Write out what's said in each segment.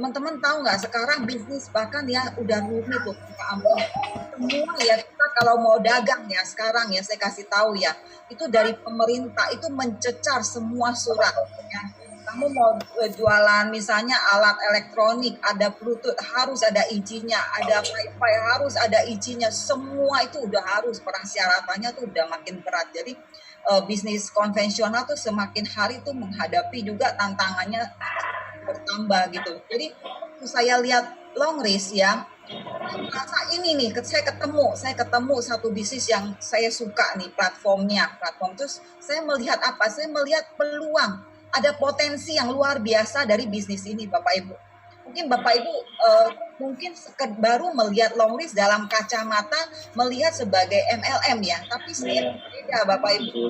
Teman-teman tahu nggak sekarang bisnis bahkan ya udah rumit tuh, Kak ampun. Semua ya kita kalau mau dagang ya sekarang ya saya kasih tahu ya, itu dari pemerintah itu mencecar semua surat ya. Kamu mau jualan misalnya alat elektronik, ada Bluetooth harus ada izinnya, ada WiFi harus ada izinnya, semua itu udah harus persyaratannya tuh udah makin berat. Jadi bisnis konvensional tuh semakin hari tuh menghadapi juga tantangannya bertambah gitu. Jadi saya lihat long race ya, merasa ini nih, saya ketemu satu bisnis yang saya suka nih platform terus saya melihat apa? Saya melihat peluang, ada potensi yang luar biasa dari bisnis ini, Bapak Ibu. Mungkin Bapak Ibu mungkin baru melihat long list dalam kacamata melihat sebagai MLM ya, tapi saya berbeda Bapak Ibu.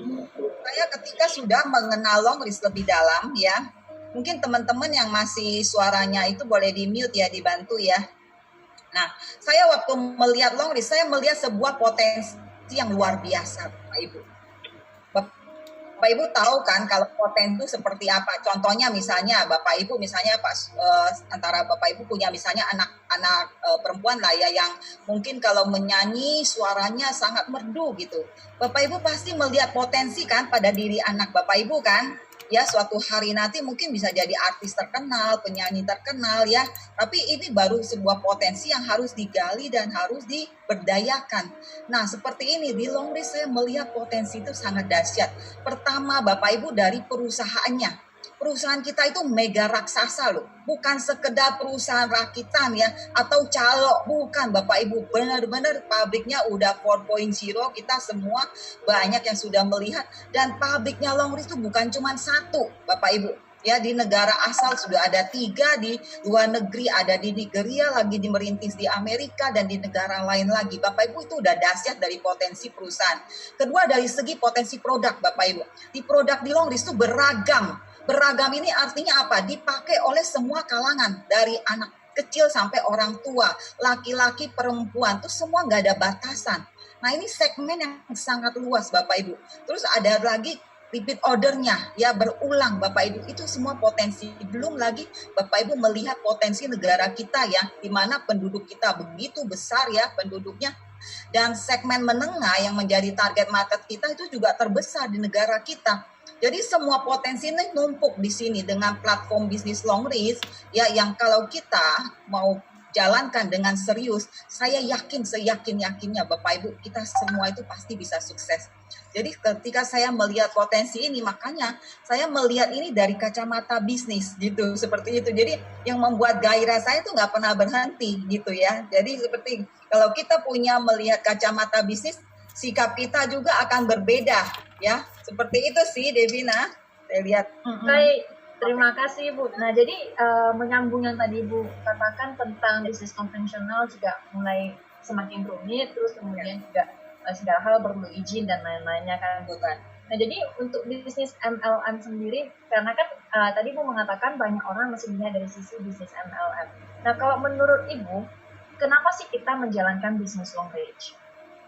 Saya ketika sudah mengenal long list lebih dalam ya, mungkin teman-teman yang masih suaranya itu boleh di mute ya, dibantu ya. Nah, saya waktu melihat long list, saya melihat sebuah potensi yang luar biasa, Bapak Ibu. Bapak Ibu tahu kan kalau potensi itu seperti apa? Contohnya misalnya Bapak Ibu misalnya antara Bapak Ibu punya misalnya anak-anak perempuan lah ya yang mungkin kalau menyanyi suaranya sangat merdu gitu. Bapak Ibu pasti melihat potensi kan pada diri anak Bapak Ibu kan? Ya suatu hari nanti mungkin bisa jadi artis terkenal, penyanyi terkenal ya. Tapi ini baru sebuah potensi yang harus digali dan harus diberdayakan. Nah seperti ini di long list saya melihat potensi itu sangat dahsyat. Pertama Bapak Ibu dari perusahaannya. Perusahaan kita itu mega raksasa loh, bukan sekedar perusahaan rakitan ya atau calo, bukan Bapak Ibu, benar-benar pabriknya udah 4.0, kita semua banyak yang sudah melihat, dan pabriknya long list itu bukan cuma satu Bapak Ibu. Ya di negara asal sudah ada 3, di luar negeri ada di Nigeria, lagi di merintis di Amerika dan di negara lain lagi. Bapak Ibu itu udah dahsyat dari potensi perusahaan. Kedua dari segi potensi produk Bapak Ibu. Di produk di long list itu beragam. Beragam ini artinya apa? Dipakai oleh semua kalangan dari anak kecil sampai orang tua, laki-laki, perempuan, tuh semua nggak ada batasan. Nah ini segmen yang sangat luas Bapak Ibu. Terus ada lagi repeat ordernya ya berulang Bapak Ibu, itu semua potensi. Belum lagi Bapak Ibu melihat potensi negara kita ya, di mana penduduk kita begitu besar ya penduduknya, dan segmen menengah yang menjadi target market kita itu juga terbesar di negara kita. Jadi semua potensi ini numpuk di sini dengan platform bisnis long list ya, yang kalau kita mau jalankan dengan serius, saya yakin seyakin-yakinnya Bapak Ibu kita semua itu pasti bisa sukses. Jadi ketika saya melihat potensi ini, makanya saya melihat ini dari kacamata bisnis gitu, seperti itu. Jadi yang membuat gairah saya itu nggak pernah berhenti gitu ya. Jadi seperti kalau kita punya melihat kacamata bisnis, sikap kita juga akan berbeda ya. Seperti itu sih Devina, saya lihat. Baik, terima kasih Bu. Nah jadi menyambung yang tadi Bu katakan tentang bisnis konvensional juga mulai semakin rumit, terus kemudian juga segala hal perlu izin dan lain-lainnya kan Bu kan. Nah jadi untuk bisnis MLM sendiri, karena kan tadi Bu mengatakan banyak orang masih melihat dari sisi bisnis MLM. Nah kalau menurut Ibu, kenapa sih kita menjalankan bisnis long range?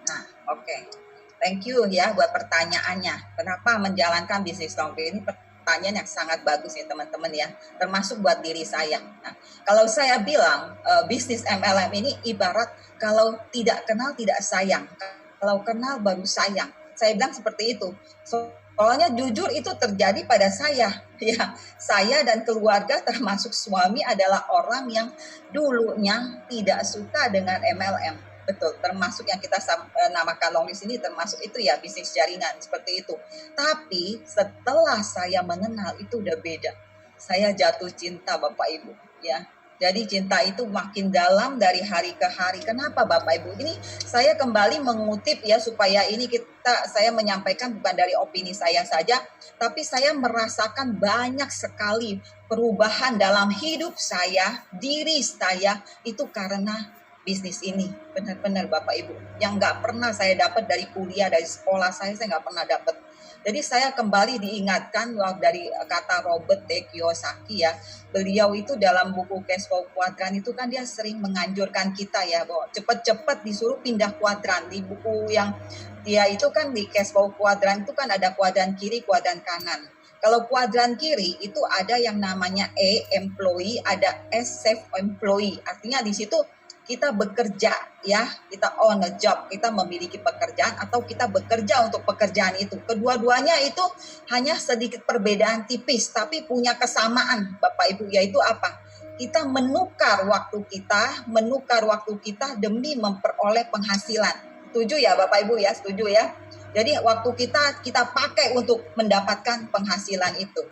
Nah, oke. Thank you ya buat pertanyaannya. Kenapa menjalankan bisnis long range? Ini pertanyaan yang sangat bagus ya teman-teman ya. Termasuk buat diri saya. Nah, kalau saya bilang bisnis MLM ini ibarat kalau tidak kenal tidak sayang. Kalau kenal baru sayang. Saya bilang seperti itu. Soalnya jujur itu terjadi pada saya. Ya, saya dan keluarga termasuk suami adalah orang yang dulunya tidak suka dengan MLM. Betul, termasuk yang kita namakan long list ini termasuk itu ya, bisnis jaringan seperti itu. Tapi setelah saya mengenal itu udah beda. Saya jatuh cinta Bapak Ibu ya. Jadi cinta itu makin dalam dari hari ke hari. Kenapa Bapak Ibu? Ini saya kembali mengutip ya supaya ini saya menyampaikan bukan dari opini saya saja, tapi saya merasakan banyak sekali perubahan dalam hidup saya, diri saya itu karena bisnis ini. Benar-benar Bapak Ibu yang nggak pernah saya dapat dari kuliah, dari sekolah saya nggak pernah dapat. Jadi saya kembali diingatkan dari kata Robert T. Kiyosaki ya, beliau itu dalam buku Cash Flow Quadrant itu kan dia sering menganjurkan kita ya bahwa cepat-cepat disuruh pindah kuadran. Di buku yang dia itu kan di Cash Flow Quadrant itu kan ada kuadran kiri, kuadran kanan. Kalau kuadran kiri itu ada yang namanya E, employee, ada S, self employee. Artinya di situ kita bekerja ya, kita on a job, kita memiliki pekerjaan atau kita bekerja untuk pekerjaan itu. Kedua-duanya itu hanya sedikit perbedaan tipis tapi punya kesamaan Bapak Ibu, yaitu apa? Kita menukar waktu kita demi memperoleh penghasilan. Setuju ya Bapak Ibu ya, setuju ya? Jadi waktu kita pakai untuk mendapatkan penghasilan itu,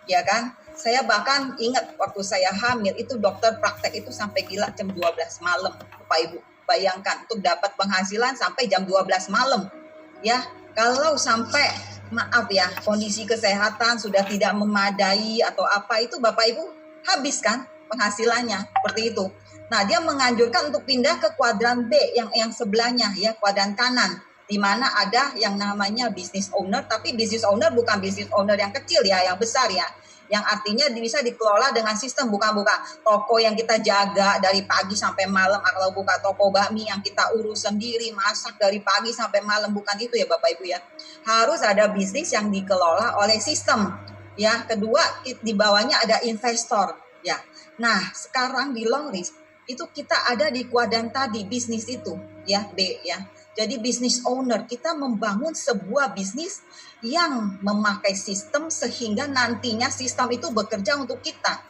ya kan? Saya bahkan ingat waktu saya hamil itu dokter praktek itu sampai gila jam 12 malam, Bapak Ibu. Bayangkan untuk dapat penghasilan sampai jam 12 malam. Ya, kalau sampai maaf ya, kondisi kesehatan sudah tidak memadai atau apa itu Bapak Ibu habis kan penghasilannya seperti itu. Nah, dia menganjurkan untuk pindah ke kuadran B yang sebelahnya ya, kuadran kanan, di mana ada yang namanya business owner, tapi business owner bukan business owner yang kecil ya, yang besar ya. Yang artinya bisa dikelola dengan sistem, bukan buka toko yang kita jaga dari pagi sampai malam, atau buka toko bakmi yang kita urus sendiri, masak dari pagi sampai malam, bukan itu ya Bapak Ibu ya. Harus ada bisnis yang dikelola oleh sistem. Ya, kedua di bawahnya ada investor ya. Nah, sekarang di Longris itu kita ada di kuadran tadi bisnis itu ya, B ya. Jadi business owner, kita membangun sebuah bisnis yang memakai sistem sehingga nantinya sistem itu bekerja untuk kita.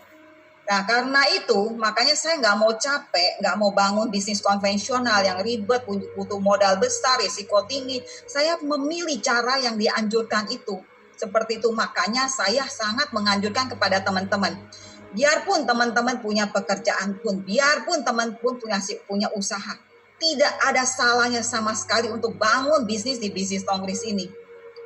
Nah, karena itu makanya saya nggak mau capek, nggak mau bangun bisnis konvensional yang ribet, butuh modal besar, risiko tinggi. Saya memilih cara yang dianjurkan itu. Seperti itu, makanya saya sangat menganjurkan kepada teman-teman. Biarpun teman-teman punya pekerjaan pun, biarpun teman-teman punya usaha, tidak ada salahnya sama sekali untuk bangun bisnis di bisnis Longris ini.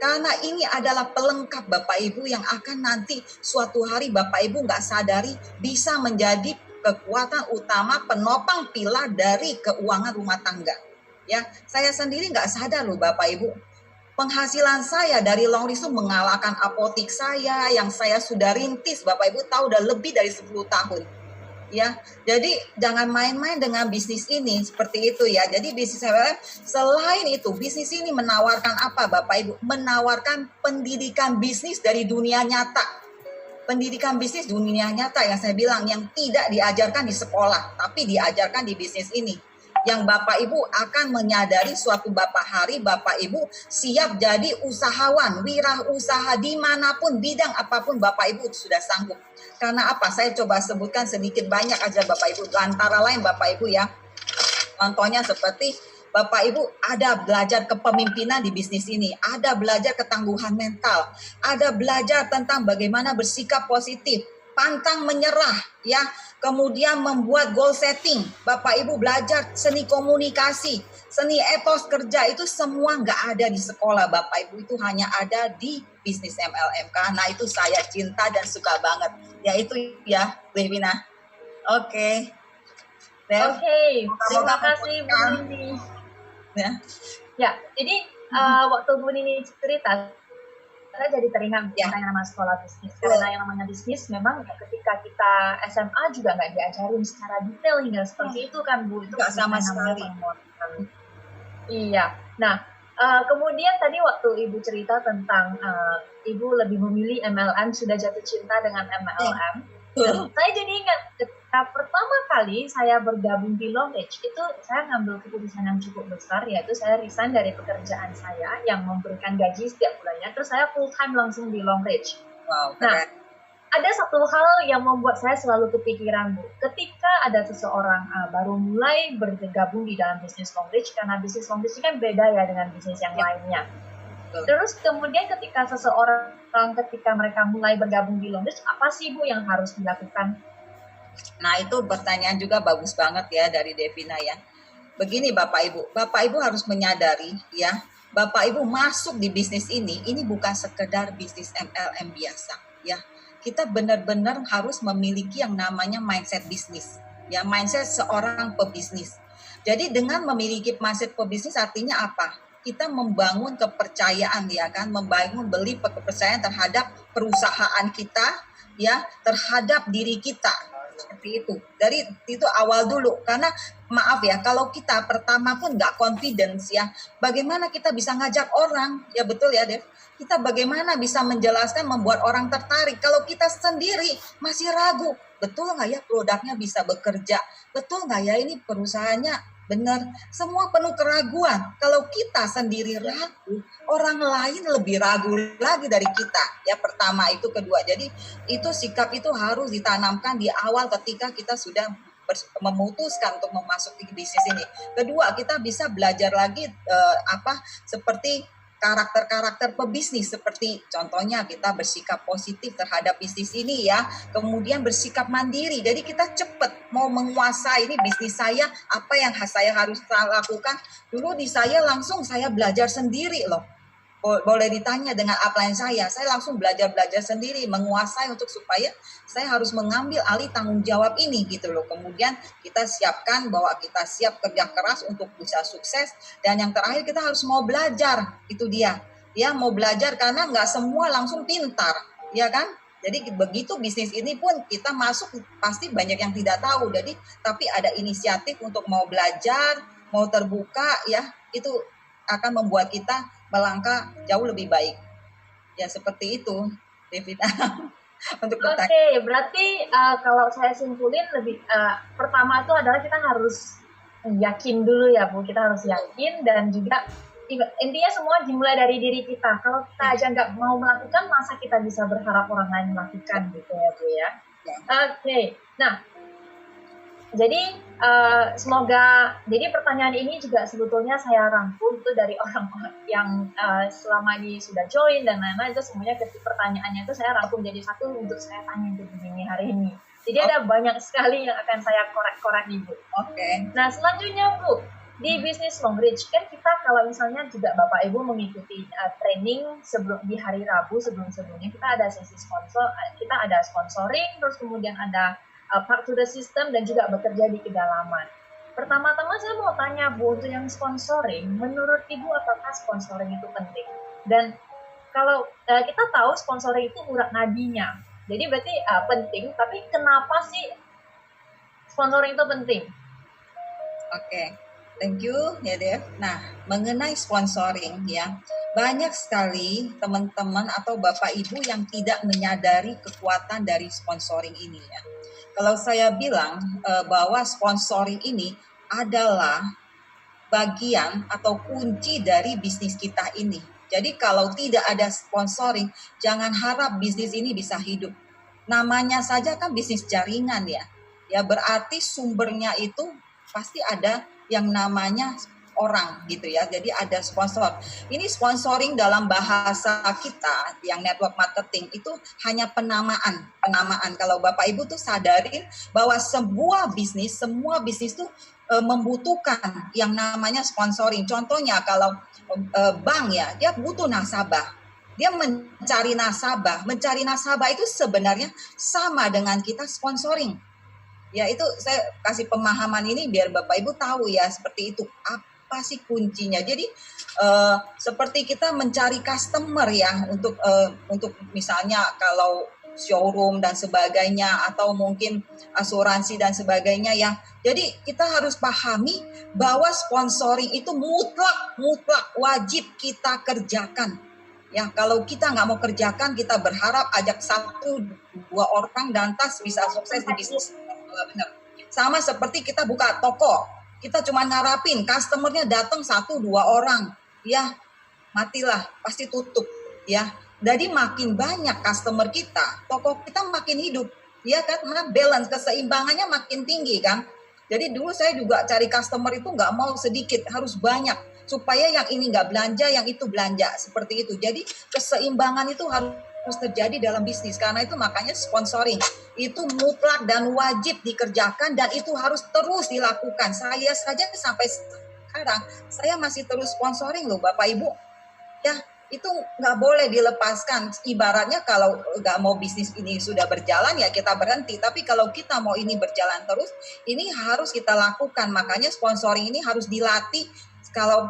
Karena ini adalah pelengkap Bapak Ibu yang akan nanti suatu hari Bapak Ibu nggak sadari bisa menjadi kekuatan utama penopang pilar dari keuangan rumah tangga. Ya, saya sendiri nggak sadar loh Bapak Ibu. Penghasilan saya dari Longris itu mengalahkan apotik saya yang saya sudah rintis, Bapak Ibu tahu udah lebih dari 10 tahun. Ya, jadi jangan main-main dengan bisnis ini seperti itu ya. Jadi bisnis MLM selain itu bisnis ini menawarkan apa Bapak Ibu? Menawarkan pendidikan bisnis dari dunia nyata. Pendidikan bisnis dunia nyata yang saya bilang yang tidak diajarkan di sekolah, tapi diajarkan di bisnis ini. Yang Bapak Ibu akan menyadari suatu hari Bapak Ibu siap jadi usahawan, wirausaha dimanapun, bidang apapun Bapak Ibu sudah sanggup. Karena apa? Saya coba sebutkan sedikit banyak aja Bapak Ibu. Antara lain Bapak Ibu ya, contohnya seperti Bapak Ibu ada belajar kepemimpinan di bisnis ini, ada belajar ketangguhan mental, ada belajar tentang bagaimana bersikap positif, pantang menyerah ya, kemudian membuat goal setting. Bapak Ibu belajar seni komunikasi, seni etos kerja, itu semua nggak ada di sekolah Bapak Ibu, itu hanya ada di bisnis MLM. Karena itu saya cinta dan suka banget. Ya itu ya, Devina. Oke. Oke, terima kasih Bu Nini. Ya, jadi waktu Bu Nini cerita, saya jadi teringat yang nama sekolah bisnis. Karena yang namanya bisnis memang ketika kita SMA juga nggak diajarin secara detail hingga seperti itu kan Bu. Itu nggak sama sekali. Iya. Nah, kemudian tadi waktu Ibu cerita tentang Ibu lebih memilih MLM, sudah jatuh cinta dengan MLM. Saya jadi ingat ketika pertama kali saya bergabung di Longreach, itu saya ngambil keputusan yang cukup besar, yaitu saya resign dari pekerjaan saya yang memberikan gaji setiap bulannya, terus saya full time langsung di Longreach. Wow, nah, ada satu hal yang membuat saya selalu kepikiran Bu, ketika ada seseorang baru mulai bergabung di dalam bisnis Longreach, karena bisnis Longreach ini kan beda ya dengan bisnis yang lainnya. Terus kemudian ketika seseorang ketika mereka mulai bergabung di Longreach, apa sih Bu yang harus dilakukan? Nah itu pertanyaan juga bagus banget ya dari Devina ya. Begini Bapak Ibu harus menyadari ya, Bapak Ibu masuk di bisnis ini bukan sekedar bisnis MLM biasa ya. Kita benar-benar harus memiliki yang namanya mindset bisnis ya, mindset seorang pebisnis. Jadi dengan memiliki mindset pebisnis artinya apa? Kita membangun kepercayaan ya kan, beli kepercayaan terhadap perusahaan kita ya, terhadap diri kita Seperti itu. Dari itu awal dulu. Karena maaf ya, kalau kita pertama pun nggak confidence ya, bagaimana kita bisa ngajak orang? Ya betul ya, Dev. Kita bagaimana bisa menjelaskan, membuat orang tertarik kalau kita sendiri masih ragu. Betul nggak ya produknya bisa bekerja? Betul nggak ya ini perusahaannya benar? Semua penuh keraguan. Kalau kita sendiri ragu, orang lain lebih ragu lagi dari kita. Ya pertama itu, kedua. Jadi itu sikap itu harus ditanamkan di awal ketika kita sudah memutuskan untuk memasuki bisnis ini. Kedua, kita bisa belajar lagi seperti karakter-karakter pebisnis, seperti contohnya kita bersikap positif terhadap bisnis ini ya, kemudian bersikap mandiri. Jadi kita cepat mau menguasai ini bisnis saya, apa yang saya harus lakukan. Dulu di saya langsung saya belajar sendiri loh. Boleh ditanya dengan upline saya langsung belajar sendiri, menguasai untuk supaya saya harus mengambil alih tanggung jawab ini gitu loh. Kemudian kita siapkan bahwa kita siap kerja keras untuk bisa sukses, dan yang terakhir kita harus mau belajar, itu dia. Ya mau belajar karena nggak semua langsung pintar, ya kan? Jadi begitu bisnis ini pun kita masuk pasti banyak yang tidak tahu. Jadi tapi ada inisiatif untuk mau belajar, mau terbuka ya, itu akan membuat kita melangkah jauh lebih baik. Ya seperti itu, Devina. Untuk Oke, berarti kalau saya simpulin lebih pertama itu adalah kita harus yakin dulu ya Bu, kita harus yakin, dan juga intinya semua dimulai dari diri kita. Kalau kita aja nggak mau melakukan, masa kita bisa berharap orang lain melakukan gitu ya Bu ya. Oke, nah jadi semoga, jadi pertanyaan ini juga sebetulnya saya rangkum tuh dari orang-orang yang selama ini sudah join dan lain-lain, itu semuanya pertanyaannya itu saya rangkum jadi satu untuk saya tanya di begini hari ini. Jadi ada banyak sekali yang akan saya korek-korek nih Bu. Oke. Nah selanjutnya Bu, di bisnis long reach kan kita kalau misalnya juga Bapak Ibu mengikuti training sebelum di hari Rabu sebelumnya kita ada sesi sponsor, kita ada sponsoring, terus kemudian ada part to the system dan juga bekerja di kedalaman. Pertama-tama saya mau tanya Bu, untuk yang sponsoring, menurut Ibu apakah sponsoring itu penting? Dan kalau kita tahu sponsoring itu urat nadinya, jadi berarti penting, tapi kenapa sih sponsoring itu penting? Oke, thank you ya Dev. Nah, mengenai sponsoring ya, banyak sekali teman-teman atau Bapak Ibu yang tidak menyadari kekuatan dari sponsoring ini ya. Kalau saya bilang bahwa sponsoring ini adalah bagian atau kunci dari bisnis kita ini. Jadi kalau tidak ada sponsoring, jangan harap bisnis ini bisa hidup. Namanya saja kan bisnis jaringan ya. Ya berarti sumbernya itu pasti ada yang namanya orang gitu ya. Jadi ada sponsor. Ini sponsoring dalam bahasa kita yang network marketing itu hanya penamaan. Kalau Bapak Ibu tuh sadarin bahwa semua bisnis tuh membutuhkan yang namanya sponsoring. Contohnya kalau bank ya, dia butuh nasabah. Dia mencari nasabah itu sebenarnya sama dengan kita sponsoring. Ya itu saya kasih pemahaman ini biar Bapak Ibu tahu ya seperti itu. Apa sih kuncinya? Jadi seperti kita mencari customer ya untuk misalnya kalau showroom dan sebagainya atau mungkin asuransi dan sebagainya ya. Jadi kita harus pahami bahwa sponsoring itu mutlak wajib kita kerjakan. Ya kalau kita nggak mau kerjakan, kita berharap ajak 1-2 orang dan tas bisa sukses di bisnis. Benar. Sama seperti kita buka toko, kita cuma ngarapin customernya datang 1-2 orang, ya matilah, pasti tutup, ya. Jadi makin banyak customer kita, toko kita makin hidup, ya kan? Karena balance keseimbangannya makin tinggi kan. Jadi dulu saya juga cari customer itu nggak mau sedikit, harus banyak supaya yang ini nggak belanja, yang itu belanja seperti itu. Jadi keseimbangan itu harus terjadi dalam bisnis. Karena itu makanya sponsoring itu mutlak dan wajib dikerjakan dan itu harus terus dilakukan. Saya saja sampai sekarang saya masih terus sponsoring loh Bapak Ibu. Ya itu nggak boleh dilepaskan. Ibaratnya kalau nggak mau bisnis ini sudah berjalan ya kita berhenti. Tapi kalau kita mau ini berjalan terus, ini harus kita lakukan. Makanya sponsoring ini harus dilatih kalau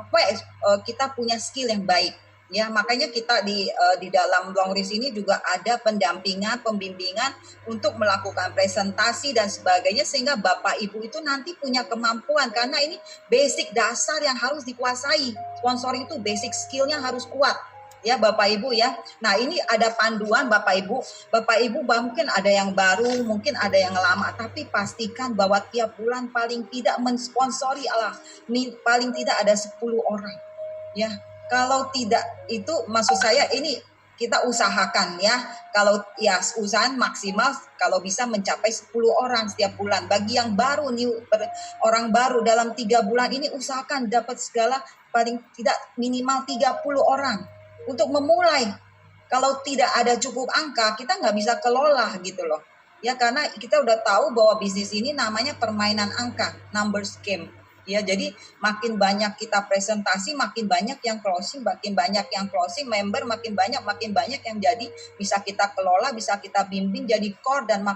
kita punya skill yang baik. Ya, makanya kita di dalam long list ini juga ada pendampingan, pembimbingan untuk melakukan presentasi dan sebagainya sehingga Bapak Ibu itu nanti punya kemampuan karena ini basic dasar yang harus dikuasai. Sponsoring itu basic skillnya harus kuat. Ya Bapak Ibu ya. Nah ini ada panduan Bapak Ibu. Bapak Ibu mungkin ada yang baru, mungkin ada yang lama, tapi pastikan bahwa tiap bulan paling tidak mensponsori paling tidak ada 10 orang. Ya, kalau tidak itu maksud saya ini kita usahakan ya. Kalau ya usahakan maksimal kalau bisa mencapai 10 orang setiap bulan. Bagi yang baru orang baru dalam 3 bulan ini usahakan dapat segala paling tidak minimal 30 orang untuk memulai. Kalau tidak ada cukup angka, kita nggak bisa kelola gitu loh. Ya karena kita udah tahu bahwa bisnis ini namanya permainan angka, numbers game. Ya, jadi makin banyak kita presentasi, makin banyak yang closing, member makin banyak yang jadi bisa kita kelola, bisa kita bimbing jadi core dan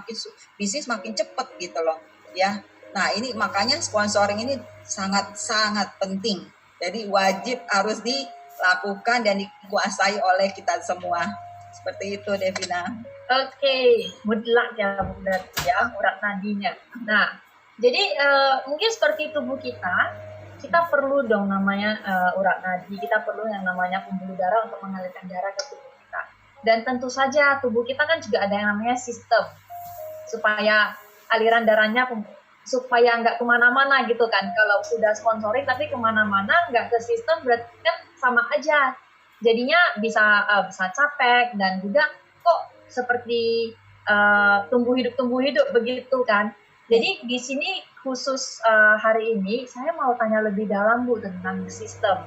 bisnis makin cepat gitu loh. Ya. Nah, ini makanya sponsoring ini sangat-sangat penting. Jadi wajib harus dilakukan dan dikuasai oleh kita semua. Seperti itu, Devina. Oke, mutlak ya berarti ya urat nadinya. Nah, jadi mungkin seperti tubuh kita perlu dong namanya urat nadi, kita perlu yang namanya pembuluh darah untuk mengalirkan darah ke tubuh kita. Dan tentu saja tubuh kita kan juga ada yang namanya sistem, supaya aliran darahnya supaya nggak kemana-mana gitu kan. Kalau sudah sponsoring tapi kemana-mana nggak ke sistem berarti kan sama aja. Jadinya bisa capek dan juga kok seperti tumbuh hidup begitu kan. Jadi di sini khusus hari ini saya mau tanya lebih dalam Bu tentang sistem.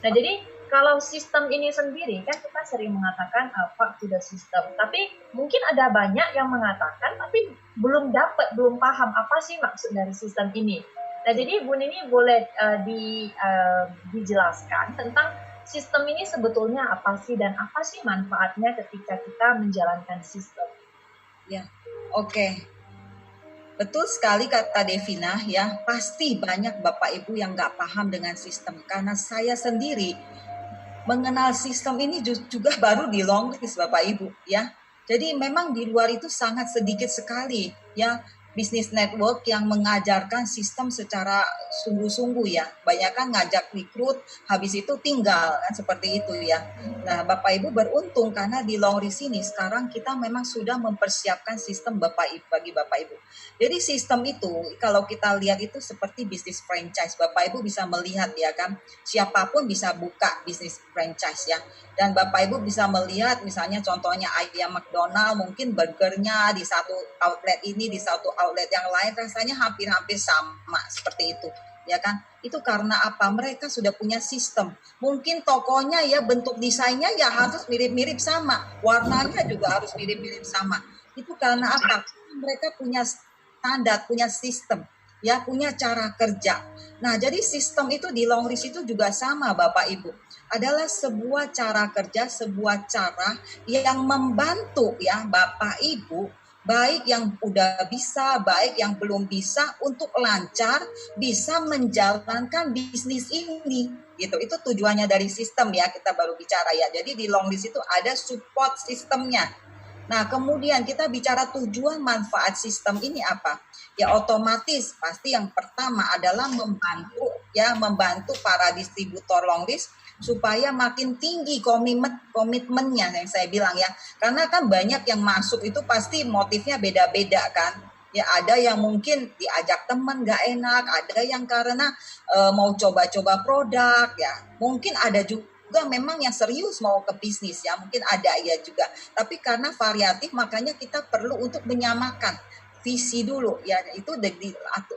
Nah jadi kalau sistem ini sendiri kan kita sering mengatakan apa sudah sistem, tapi mungkin ada banyak yang mengatakan tapi belum paham apa sih maksud dari sistem ini. Nah jadi Bu Nini boleh dijelaskan tentang sistem ini sebetulnya apa sih dan apa sih manfaatnya ketika kita menjalankan sistem? Ya, oke. Betul sekali kata Devina ya, pasti banyak Bapak Ibu yang nggak paham dengan sistem. Karena saya sendiri mengenal sistem ini juga baru di long list Bapak Ibu ya. Jadi memang di luar itu sangat sedikit sekali ya bisnis network yang mengajarkan sistem secara sungguh-sungguh ya. Banyak kan ngajak rekrut, habis itu tinggal kan seperti itu ya. Nah Bapak Ibu beruntung karena di long list ini sekarang kita memang sudah mempersiapkan sistem bagi Bapak Ibu. Jadi sistem itu kalau kita lihat itu seperti bisnis franchise. Bapak Ibu bisa melihat ya kan, siapapun bisa buka bisnis franchise ya. Dan Bapak Ibu bisa melihat misalnya contohnya ayam McDonald mungkin burgernya di satu outlet ini, di satu outlet yang lain rasanya hampir-hampir sama seperti itu. Ya kan? Itu karena apa? Mereka sudah punya sistem. Mungkin tokonya ya bentuk desainnya ya harus mirip-mirip sama. Warnanya juga harus mirip-mirip sama. Itu karena apa? Mereka punya standar, punya sistem. Ya, punya cara kerja. Nah, jadi sistem itu di long list itu juga sama Bapak Ibu. Adalah sebuah cara kerja, sebuah cara yang membantu ya Bapak Ibu, baik yang udah bisa, baik yang belum bisa untuk lancar bisa menjalankan bisnis ini. Gitu. Itu tujuannya dari sistem ya, kita baru bicara ya. Jadi di long list itu ada support sistemnya. Nah, kemudian kita bicara tujuan manfaat sistem ini apa? Ya otomatis pasti yang pertama adalah membantu para distributor long list supaya makin tinggi komitmennya yang saya bilang ya. Karena kan banyak yang masuk itu pasti motifnya beda-beda kan. Ya ada yang mungkin diajak teman gak enak, ada yang karena mau coba-coba produk ya. Mungkin ada juga memang yang serius mau ke bisnis ya, mungkin ada ya juga. Tapi karena variatif makanya kita perlu untuk menyamakan visi dulu ya, itu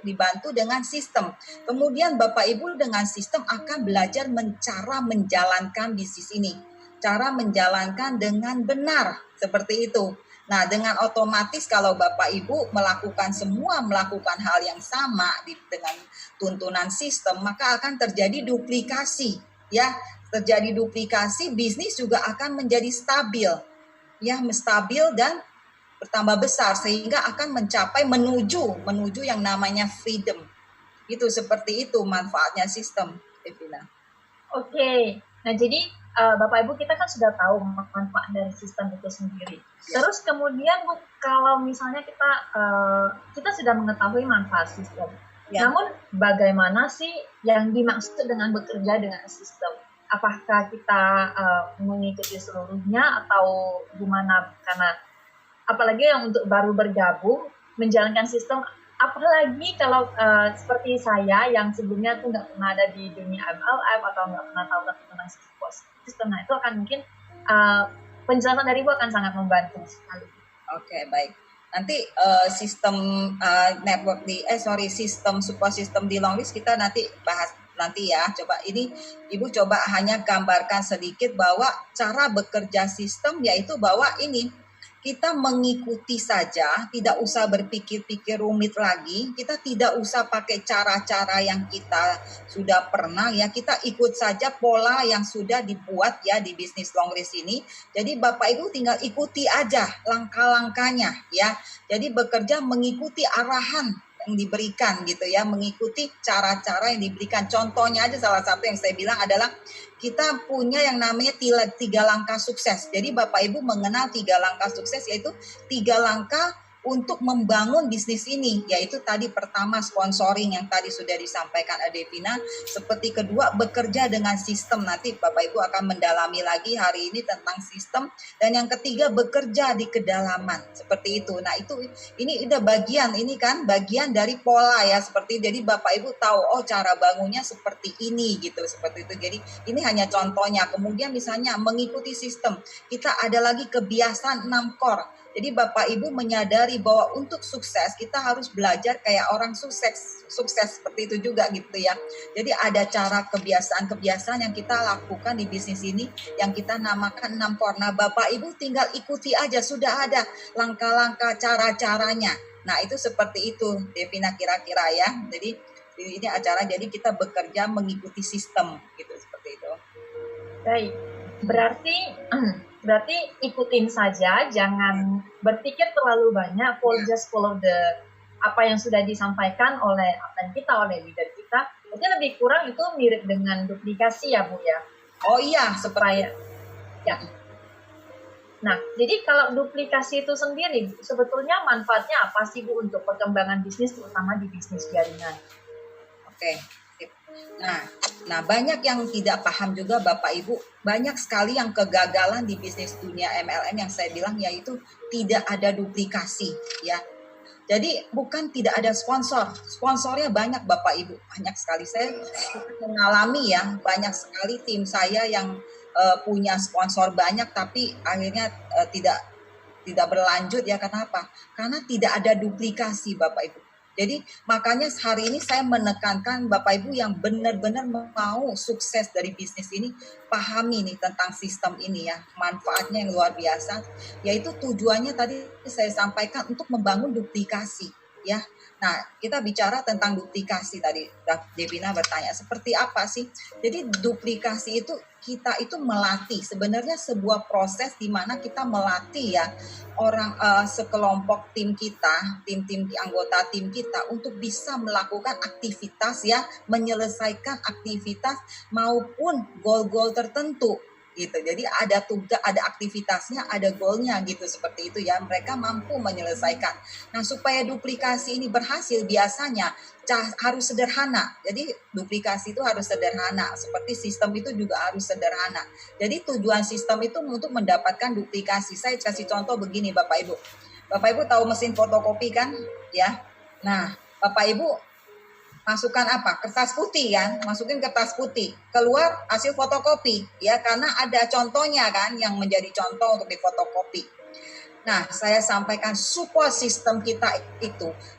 dibantu dengan sistem. Kemudian Bapak Ibu dengan sistem akan belajar cara menjalankan bisnis ini. Cara menjalankan dengan benar seperti itu. Nah, dengan otomatis kalau Bapak Ibu melakukan hal yang sama dengan tuntunan sistem, maka akan terjadi duplikasi ya. Terjadi duplikasi, bisnis juga akan menjadi stabil. Ya, stabil dan bertambah besar sehingga akan menuju yang namanya freedom. Itu seperti itu manfaatnya sistem, Devina. Oke. Nah, jadi Bapak Ibu kita kan sudah tahu manfaat dari sistem itu sendiri. Ya. Terus kemudian Bu, kalau misalnya kita sudah mengetahui manfaat sistem, namun bagaimana sih yang dimaksud dengan bekerja dengan sistem? Apakah kita mengikuti seluruhnya atau gimana? Karena apalagi yang untuk baru bergabung menjalankan sistem, apalagi kalau seperti saya yang sebelumnya tuh nggak pernah ada di dunia MLM atau nggak pernah tahu tentang sistem, nah itu akan mungkin penjelasan dari Ibu akan sangat membantu sekali. Oke, baik. Nanti sistem sistem support system di longlist kita nanti bahas nanti ya. Coba ini Ibu coba hanya gambarkan sedikit bahwa cara bekerja sistem yaitu bahwa ini kita mengikuti saja, tidak usah berpikir-pikir rumit lagi, kita tidak usah pakai cara-cara yang kita sudah pernah ya, kita ikut saja pola yang sudah dibuat ya di bisnis long list ini. Jadi Bapak Ibu tinggal ikuti aja langkah-langkahnya ya. Jadi bekerja mengikuti arahan yang diberikan gitu ya, mengikuti cara-cara yang diberikan. Contohnya aja salah satu yang saya bilang adalah kita punya yang namanya 3 langkah sukses. Jadi Bapak Ibu mengenal 3 langkah sukses, yaitu 3 langkah untuk membangun bisnis ini, yaitu tadi pertama sponsoring yang tadi sudah disampaikan Devina, seperti kedua bekerja dengan sistem, nanti Bapak Ibu akan mendalami lagi hari ini tentang sistem, dan yang ketiga bekerja di kedalaman, seperti itu. Nah itu ini udah bagian dari pola ya, seperti jadi Bapak Ibu tahu oh cara bangunnya seperti ini gitu, seperti itu. Jadi ini hanya contohnya. Kemudian misalnya mengikuti sistem, kita ada lagi kebiasaan 6 core. Jadi Bapak Ibu menyadari bahwa untuk sukses kita harus belajar kayak orang sukses seperti itu juga gitu ya. Jadi ada cara kebiasaan yang kita lakukan di bisnis ini yang kita namakan 6 core. Nah Bapak Ibu tinggal ikuti aja, sudah ada langkah-langkah cara-caranya. Nah itu seperti itu Devina kira-kira ya. Jadi ini acara jadi kita bekerja mengikuti sistem gitu, seperti itu. Baik, berarti ikutin saja, jangan berpikir terlalu banyak, just follow apa yang sudah disampaikan oleh absen kita, oleh leader kita. Jadi lebih kurang itu mirip dengan duplikasi ya Bu ya. Oh iya, supaya ya. Nah, jadi kalau duplikasi itu sendiri sebetulnya manfaatnya apa sih Bu untuk perkembangan bisnis, terutama di bisnis jaringan? Oke. Nah banyak yang tidak paham juga Bapak Ibu, banyak sekali yang kegagalan di bisnis dunia MLM yang saya bilang yaitu tidak ada duplikasi ya. Jadi bukan tidak ada sponsornya banyak Bapak Ibu, banyak sekali. Saya mengalami ya, banyak sekali tim saya yang punya sponsor banyak tapi akhirnya tidak berlanjut ya. Kenapa? Karena tidak ada duplikasi Bapak Ibu. Jadi makanya hari ini saya menekankan Bapak Ibu yang benar-benar mau sukses dari bisnis ini, pahami nih tentang sistem ini ya, manfaatnya yang luar biasa, yaitu tujuannya tadi saya sampaikan untuk membangun duplikasi ya. Nah kita bicara tentang duplikasi tadi, Devina bertanya seperti apa sih? Jadi duplikasi itu kita itu melatih, sebenarnya sebuah proses di mana kita melatih ya orang sekelompok tim kita, tim anggota tim kita untuk bisa melakukan aktivitas ya, menyelesaikan aktivitas maupun goal-goal tertentu gitu. Jadi ada tugas, ada aktivitasnya, ada goalnya gitu, seperti itu ya. Mereka mampu menyelesaikan. Nah supaya duplikasi ini berhasil biasanya harus sederhana. Jadi duplikasi itu harus sederhana. Seperti sistem itu juga harus sederhana. Jadi tujuan sistem itu untuk mendapatkan duplikasi. Saya kasih contoh begini Bapak Ibu. Bapak Ibu tahu mesin fotokopi kan? Ya. Nah Bapak Ibu masukkan apa? Kertas putih kan? Masukin kertas putih. Keluar hasil fotokopi ya, karena ada contohnya kan yang menjadi contoh untuk difotokopi. Nah, saya sampaikan support system kita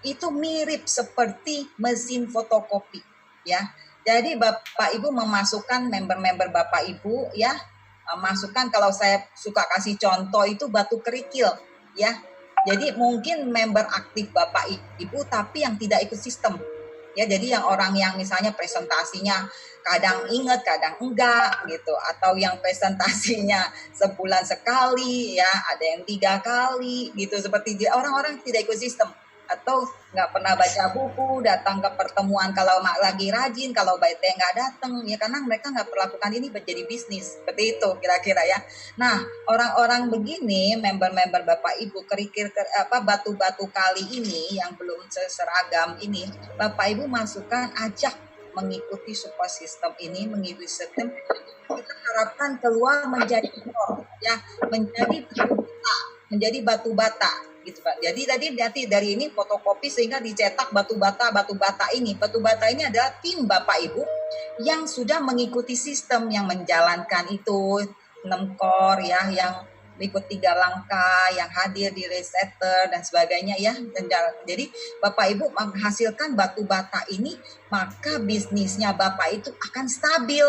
itu mirip seperti mesin fotokopi ya. Jadi Bapak Ibu memasukkan member-member Bapak Ibu ya, masukkan, kalau saya suka kasih contoh itu batu kerikil ya. Jadi mungkin member aktif Bapak Ibu tapi yang tidak ikut sistem. Ya, jadi yang orang yang misalnya presentasinya kadang ingat, kadang enggak gitu, atau yang presentasinya sebulan sekali ya, ada yang 3 kali gitu, seperti orang-orang tidak ikut sistem. atau nggak pernah baca buku, datang ke pertemuan kalau lagi rajin, kalau baik nggak datang, ya karena mereka nggak perlakukan ini menjadi bisnis, seperti itu kira-kira ya. Nah, orang-orang begini, member-member Bapak Ibu, kerikil batu-batu kali ini yang belum seragam ini, Bapak Ibu masukkan, ajak mengikuti support system ini, mengikuti sistem, kita harapkan keluar menjadi ya, menjadi batu bata gitu Pak. Jadi tadi nanti dari ini fotokopi sehingga dicetak batu bata ini. Batu bata ini adalah tim Bapak Ibu yang sudah mengikuti sistem, yang menjalankan itu 6 core ya, yang ikut 3 langkah, yang hadir di resetter dan sebagainya ya. Dan jadi Bapak Ibu menghasilkan batu bata ini, maka bisnisnya Bapak itu akan stabil.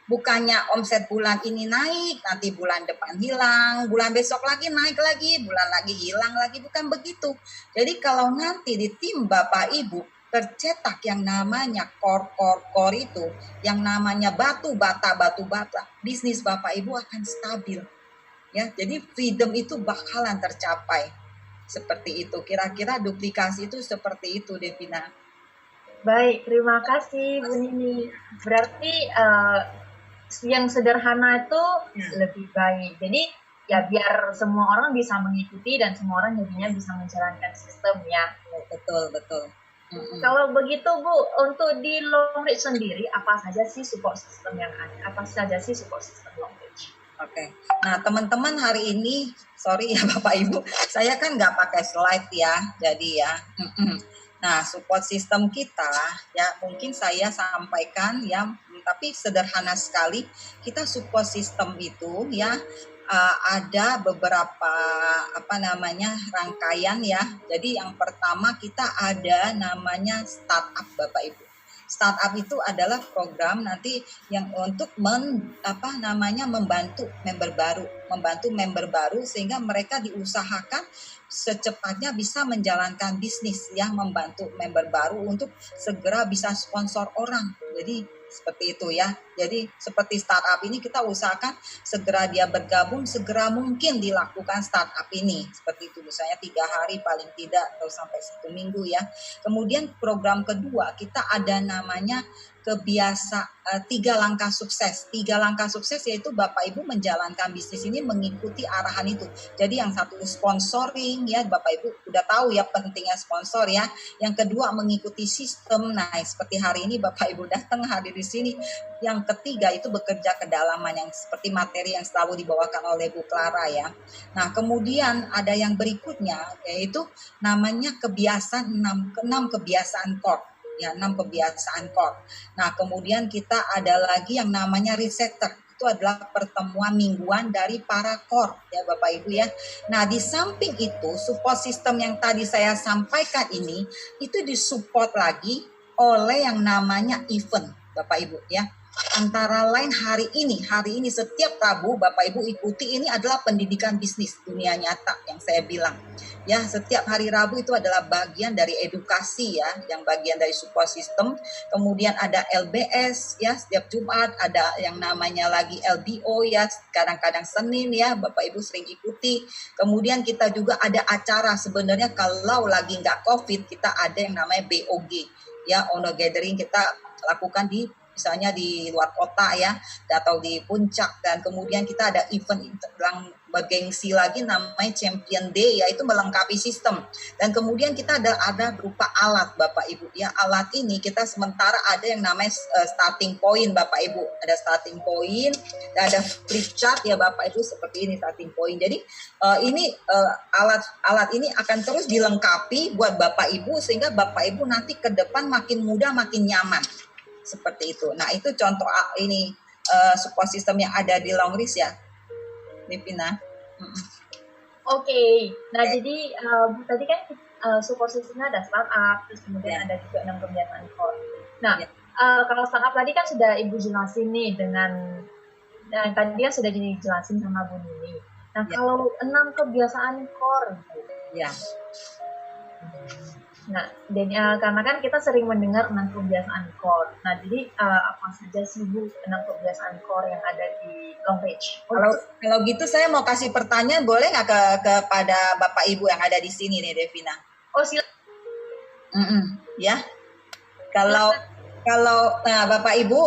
Bukannya omset bulan ini naik, nanti bulan depan hilang, bulan besok lagi naik lagi, bulan lagi hilang lagi, bukan begitu. Jadi kalau nanti di tim Bapak Ibu tercetak yang namanya core itu, yang namanya batu bata, bisnis Bapak Ibu akan stabil. Ya, jadi freedom itu bakalan tercapai. Seperti itu, kira-kira duplikasi itu seperti itu, Devina. Baik, terima kasih Bu Nini. Berarti yang sederhana itu lebih baik. Jadi ya biar semua orang bisa mengikuti dan semua orang jadinya bisa menjalankan sistem ya. Betul. Kalau begitu Bu, untuk di Longreach sendiri apa saja sih support system yang ada? Apa saja sih support system Longreach? Oke. Nah teman-teman hari ini, sorry ya Bapak Ibu, saya kan nggak pakai slide ya, jadi ya. Nah support system kita ya mungkin saya sampaikan ya, tapi sederhana sekali. Kita support system itu ya ada beberapa rangkaian ya. Jadi yang pertama kita ada namanya startup Bapak Ibu. Startup itu adalah program nanti yang untuk membantu member baru sehingga mereka diusahakan secepatnya bisa menjalankan bisnis yang membantu member baru untuk segera bisa sponsor orang. Jadi seperti itu ya. Jadi seperti startup ini kita usahakan segera dia bergabung, segera mungkin dilakukan startup ini. Seperti itu misalnya 3 hari paling tidak atau sampai 1 minggu ya. Kemudian program kedua kita ada namanya 3 langkah sukses. 3 langkah sukses yaitu Bapak Ibu menjalankan bisnis ini mengikuti arahan itu. Jadi yang satu sponsoring ya, Bapak Ibu udah tahu ya pentingnya sponsor ya. Yang kedua mengikuti sistem. Nah, seperti hari ini Bapak Ibu datang hadir di sini. Yang ketiga itu bekerja kedalaman yang seperti materi yang selalu dibawakan oleh Bu Clara ya. Nah, kemudian ada yang berikutnya yaitu namanya kebiasaan 6 kebiasaan core. Ya, 6 kebiasaan core. Nah, kemudian kita ada lagi yang namanya resetter. Itu adalah pertemuan mingguan dari para core ya Bapak Ibu ya. Nah, di samping itu support system yang tadi saya sampaikan ini itu disupport lagi oleh yang namanya event Bapak Ibu ya. Antara lain hari ini setiap Rabu Bapak Ibu ikuti, ini adalah pendidikan bisnis dunia nyata yang saya bilang ya. Setiap hari Rabu itu adalah bagian dari edukasi ya, yang bagian dari support system. Kemudian ada LBS ya, setiap Jumat ada yang namanya lagi LBO ya, kadang-kadang Senin ya Bapak Ibu sering ikuti. Kemudian kita juga ada acara, sebenarnya kalau lagi nggak COVID kita ada yang namanya BOG ya, owner gathering kita lakukan di misalnya di luar kota ya, atau di puncak. Dan kemudian kita ada event yang bergengsi lagi namanya Champion Day, yaitu melengkapi sistem. Dan kemudian kita ada berupa alat Bapak Ibu ya. Alat ini kita sementara ada yang namanya starting point Bapak Ibu, ada starting point dan ada flip chart ya Bapak Ibu, seperti ini starting point. Jadi ini alat ini akan terus dilengkapi buat Bapak Ibu sehingga Bapak Ibu nanti ke depan makin mudah, makin nyaman. Seperti itu. Nah, itu contoh ini support system yang ada di Longreach ya, Devina. Oke. Nah, jadi tadi kan support systemnya ada startup, terus kemudian ada juga 6 kebiasaan core. Nah, kalau startup tadi kan sudah Ibu jelasin nih dengan tadi dia sudah dijelasin sama Bu Nini. Nah, kalau 6 kebiasaan core, Bu. Ya. Nah, dan karena kan kita sering mendengar 6 kebiasaan core. Nah, jadi apa saja sih Bu 6 kebiasaan core yang ada di Longreach? Kalau gitu saya mau kasih pertanyaan, boleh nggak kepada Bapak Ibu yang ada di sini nih, Devina? Oh, silakan. Ya. Kalau nah, Bapak Ibu,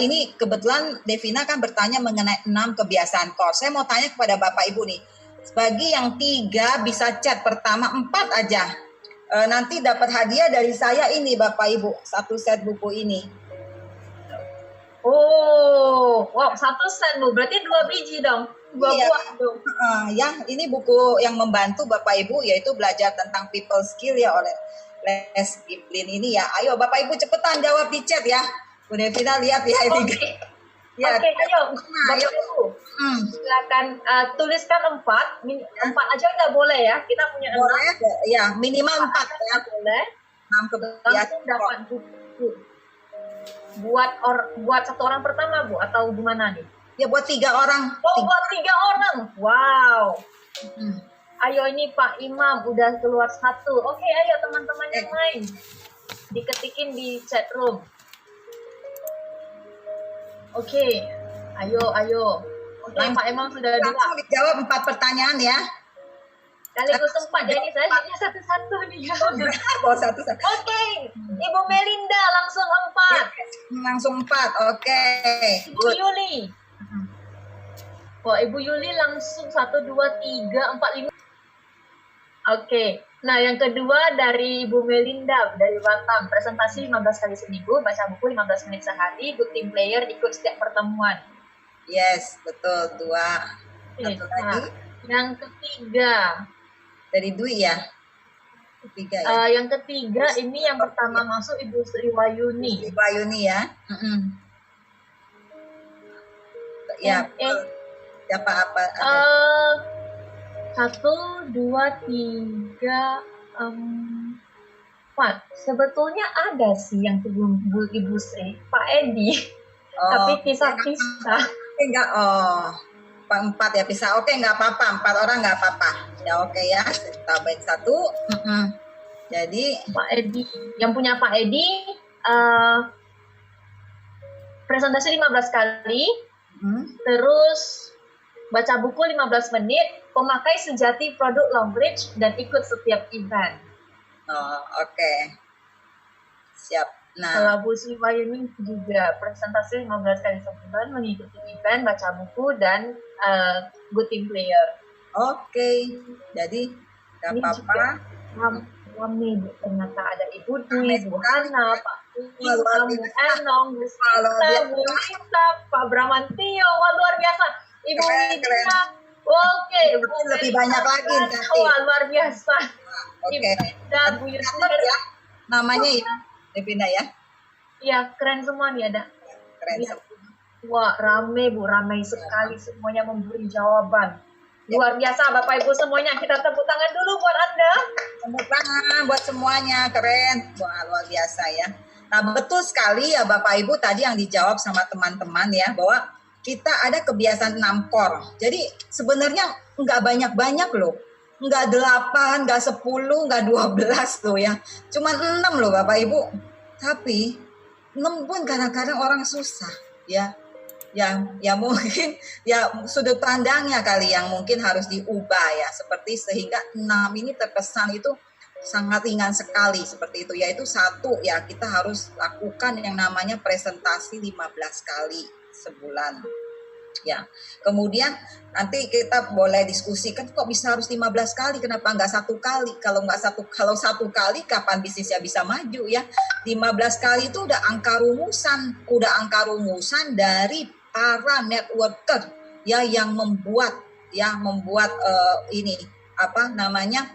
ini kebetulan Devina kan bertanya mengenai 6 kebiasaan core. Saya mau tanya kepada Bapak Ibu nih, bagi yang 3 bisa chat pertama, 4 aja. Nanti dapat hadiah dari saya ini Bapak Ibu, 1 set buku ini. Oh, wow, 1 set Bu, berarti 2 biji dong, 2 Iya. buah dong. Ya, ini buku yang membantu Bapak Ibu, yaitu belajar tentang people skill ya oleh Les Giblin ini ya. Ayo Bapak Ibu cepetan jawab di chat ya. Bu Devina lihat ya ini. Ya. Oke, ayo Bapak ayo. Ibu, silakan tuliskan 4 aja nggak boleh ya, kita punya 6. Boleh ya, minimal 4 ya. Boleh. 6 kebiasaan. Langsung dapat buku. Buat 1 orang pertama Bu, atau gimana nih? Ya buat 3 orang. Buat 3 orang. Wow. Ayo ini Pak Imam udah keluar 1. Oke, ayo teman-teman yang lain diketikin di chat room. Oke, ayo. Oke, Pak Imam sudah 2. Langsung dijawab 4 pertanyaan ya. Sekaligus 4, jadi saya hanya satu-satu nih. Oh, satu-satu. Oke, Ibu Melinda langsung 4. Langsung 4, oke. Ibu Yuli. Wah, Ibu Yuli langsung 1, 2, 3, 4, 5. Oke, nah yang kedua dari Ibu Melinda dari Batam, presentasi 15 kali seminggu, baca buku 15 menit sehari, good team player, ikut setiap pertemuan. Yes, betul, 2. Satu lagi. Yang ketiga dari Dwi ya. Ketiga ya. Yang ketiga ini yang pertama masuk Ibu Sri Wayuni. Ibu Wayuni ya. Ya. Siapa apa? 1, 2, 3, 4. Sebetulnya ada sih yang sebelum Ibu Sri, Pak Edi. Tapi pisah-pisah. Enggak, 4 ya pisah. Oke, enggak apa-apa. 4 orang enggak apa-apa. Ya oke ya. Tambahin 1. Jadi Pak Edi, yang punya Pak Edi presentasi 15 kali. Terus baca buku 15 menit, pemakai sejati produk Longbridge dan ikut setiap event. Oke. Siap. Nah, kalau Bu Sri Wayuni juga presentasi 15 kali sebulan, mengikuti event, baca buku, dan good team player. Oke. Jadi nggak apa-apa. Rame ternyata ada Ibu Dwi, Bu Hana, Pak Imam, Bu Enong, Bu Sita, Bu Lita, Pak Bramantio. Wah, luar biasa. Ibu Widya. Oke, lebih banyak lagi nanti. Wah, luar biasa. Oke. Bu Yusir ya. Namanya ya, Devina ya. Iya, keren semua nih ada. Keren. Ya. Wah, ramai sekali semuanya memberi jawaban. Luar biasa Bapak Ibu semuanya. Kita tepuk tangan dulu buat Anda. Tepuk tangan buat semuanya, keren. Wah, luar biasa ya. Nah, betul sekali ya Bapak Ibu tadi yang dijawab sama teman-teman ya, bahwa kita ada kebiasaan 6 core. Jadi sebenarnya nggak banyak-banyak loh. Nggak 8, nggak 10, nggak 12 loh ya. Cuma 6 loh Bapak Ibu. Tapi 6 pun kadang-kadang orang susah ya. Ya mungkin ya sudut pandangnya kali yang mungkin harus diubah ya, seperti sehingga 6 ini terkesan itu sangat ringan sekali seperti itu, yaitu 1 ya kita harus lakukan yang namanya presentasi 15 kali sebulan ya. Kemudian nanti kita boleh diskusikan kok bisa harus 15 kali, kenapa nggak 1 kali? Kalau 1 kali kapan bisnisnya bisa maju ya? 15 kali itu udah angka rumusan dari para networker ya yang membuat ini apa namanya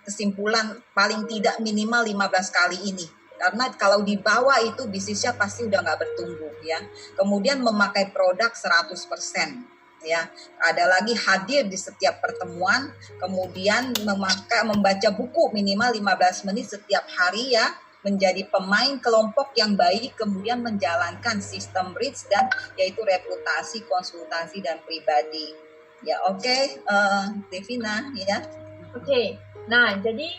kesimpulan paling tidak minimal 15 kali ini, karena kalau di bawah itu bisnisnya pasti udah nggak bertumbuh ya. Kemudian memakai produk 100% ya, ada lagi hadir di setiap pertemuan, kemudian membaca buku minimal 15 menit setiap hari ya, menjadi pemain kelompok yang baik, kemudian menjalankan sistem REACH dan yaitu reputasi, konsultasi, dan pribadi. Ya oke, Devina ya. Oke, nah jadi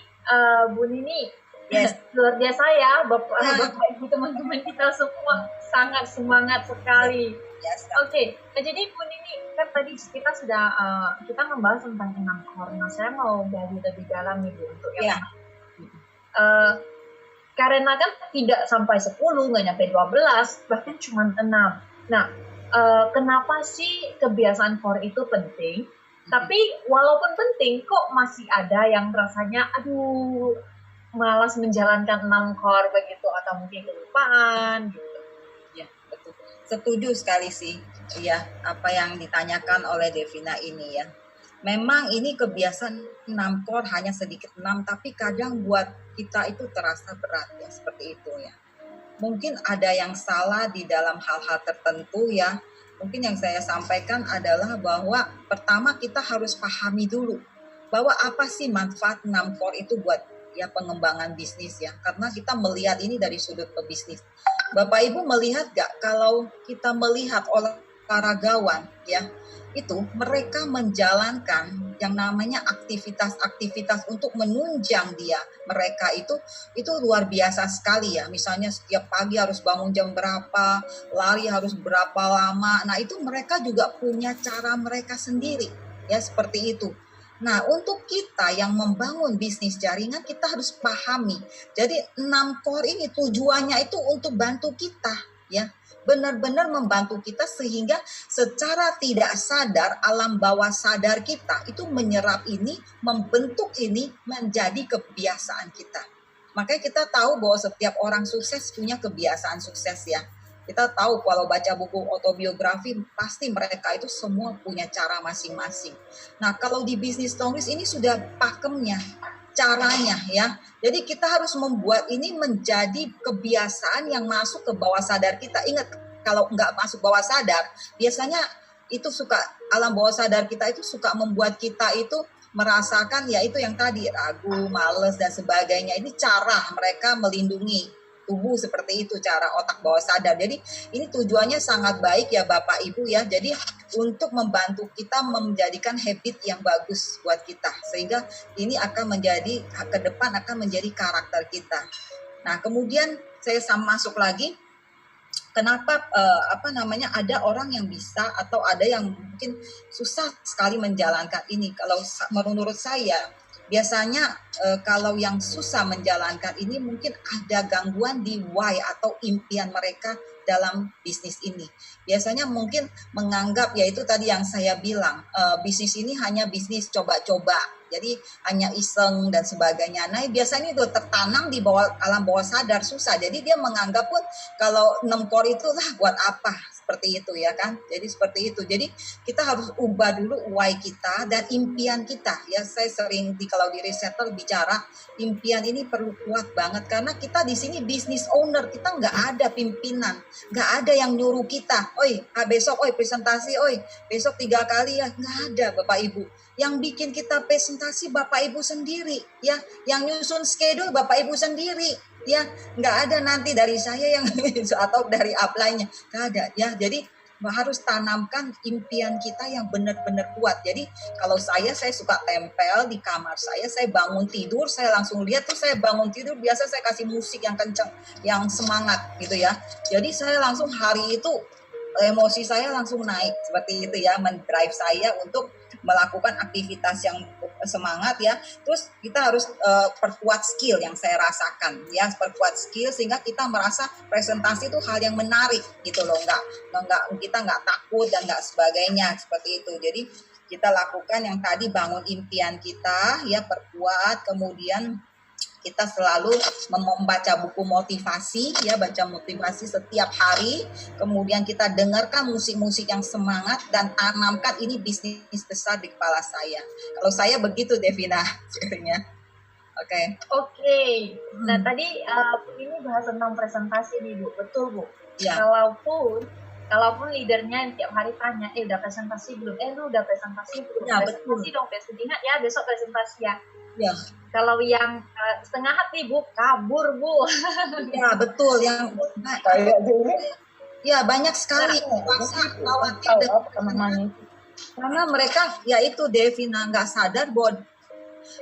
Bu Nini, yes. Luar biasa ya Bapak Ibu teman-teman kita semua sangat semangat sekali. Yes. Oke, nah jadi Bu Nini kan tadi kita sudah kita membahas tentang 6 core. Nah saya mau gali lebih dalam nih Bu untuk yang karena kan tidak sampai 10, nggak nyampe 12, bahkan cuma 6. Nah, kenapa sih kebiasaan core itu penting? Tapi walaupun penting, kok masih ada yang rasanya, aduh, malas menjalankan 6 core begitu, atau mungkin kelupaan gitu. Ya, betul. Setuju sekali sih, ya, apa yang ditanyakan oleh Devina ini ya. Memang ini kebiasaan 6 core hanya sedikit 6, tapi kadang buat kita itu terasa berat ya, seperti itu ya. Mungkin ada yang salah di dalam hal-hal tertentu ya. Mungkin yang saya sampaikan adalah bahwa pertama kita harus pahami dulu bahwa apa sih manfaat 6 core itu buat ya pengembangan bisnis ya. Karena kita melihat ini dari sudut pebisnis. Bapak Ibu melihat gak kalau kita melihat olahragawan ya, itu mereka menjalankan yang namanya aktivitas-aktivitas untuk menunjang dia. Mereka itu luar biasa sekali ya. Misalnya setiap pagi harus bangun jam berapa, lari harus berapa lama. Nah, itu mereka juga punya cara mereka sendiri ya, seperti itu. Nah, untuk kita yang membangun bisnis jaringan, kita harus pahami. Jadi 6 core ini tujuannya itu untuk bantu kita ya. Benar-benar membantu kita sehingga secara tidak sadar alam bawah sadar kita itu menyerap ini, membentuk ini menjadi kebiasaan kita. Makanya kita tahu bahwa setiap orang sukses punya kebiasaan sukses ya. Kita tahu kalau baca buku autobiografi pasti mereka itu semua punya cara masing-masing. Nah, kalau di bisnis tongris ini sudah pakemnya, caranya ya. Jadi kita harus membuat ini menjadi kebiasaan yang masuk ke bawah sadar kita. Ingat, kalau nggak masuk bawah sadar, biasanya itu suka alam bawah sadar kita itu suka membuat kita itu merasakan ya itu yang tadi ragu, males dan sebagainya. Ini cara mereka melindungi tubuh seperti itu, cara otak bawah sadar. Jadi ini tujuannya sangat baik ya Bapak Ibu ya. Jadi untuk membantu kita menjadikan habit yang bagus buat kita. Sehingga ini akan menjadi, ke depan akan menjadi karakter kita. Nah kemudian saya masuk lagi. Kenapa ada orang yang bisa atau ada yang mungkin susah sekali menjalankan ini. Kalau menurut saya biasanya kalau yang susah menjalankan ini mungkin ada gangguan di why atau impian mereka dalam bisnis ini. Biasanya mungkin menganggap yaitu tadi yang saya bilang bisnis ini hanya bisnis coba-coba. Jadi hanya iseng dan sebagainya. Nah biasanya itu tertanam di bawah alam bawah sadar susah. Jadi dia menganggap pun kalau 6 core itu lah buat apa. Seperti itu ya kan. Jadi seperti itu. Jadi kita harus ubah dulu why kita dan impian kita. Ya saya sering kalau di resetter bicara impian ini perlu kuat banget. Karena kita di sini business owner. Kita nggak ada pimpinan. Nggak ada yang nyuruh kita. Oi besok presentasi. Besok 3 kali ya. Nggak ada Bapak Ibu. Yang bikin kita presentasi Bapak Ibu sendiri ya, yang nyusun schedule Bapak Ibu sendiri ya, nggak ada nanti dari saya yang atau dari upline-nya, nggak ada ya. Jadi harus tanamkan impian kita yang benar-benar kuat. Jadi kalau saya suka tempel di kamar saya bangun tidur saya langsung lihat tuh, saya bangun tidur biasa saya kasih musik yang kenceng, yang semangat gitu ya. Jadi saya langsung hari itu emosi saya langsung naik seperti itu ya, mendrive saya untuk melakukan aktivitas yang semangat ya. Terus kita harus perkuat skill yang saya rasakan ya, perkuat skill sehingga kita merasa presentasi itu hal yang menarik gitu loh, kita nggak takut dan nggak sebagainya seperti itu. Jadi kita lakukan yang tadi, bangun impian kita ya, perkuat, kemudian kita selalu membaca buku motivasi ya, baca motivasi setiap hari, kemudian kita dengarkan musik-musik yang semangat dan tanamkan ini bisnis besar di kepala saya. Kalau saya begitu Devina ceritanya. Oke. Nah tadi ini bahas tentang presentasi nih Bu, betul Bu? Ya. Kalaupun leadernya tiap hari tanya, udah presentasi belum? Lu udah presentasi belum? Ya, presentasi dong, besok ingat ya, besok presentasi ya. Ya. Kalau yang setengah hati Bu, kabur Bu. Ya betul, yang kayak gini. Ya banyak sekali rasa khawatir dan karena mereka ya itu Devina nggak sadar bahwa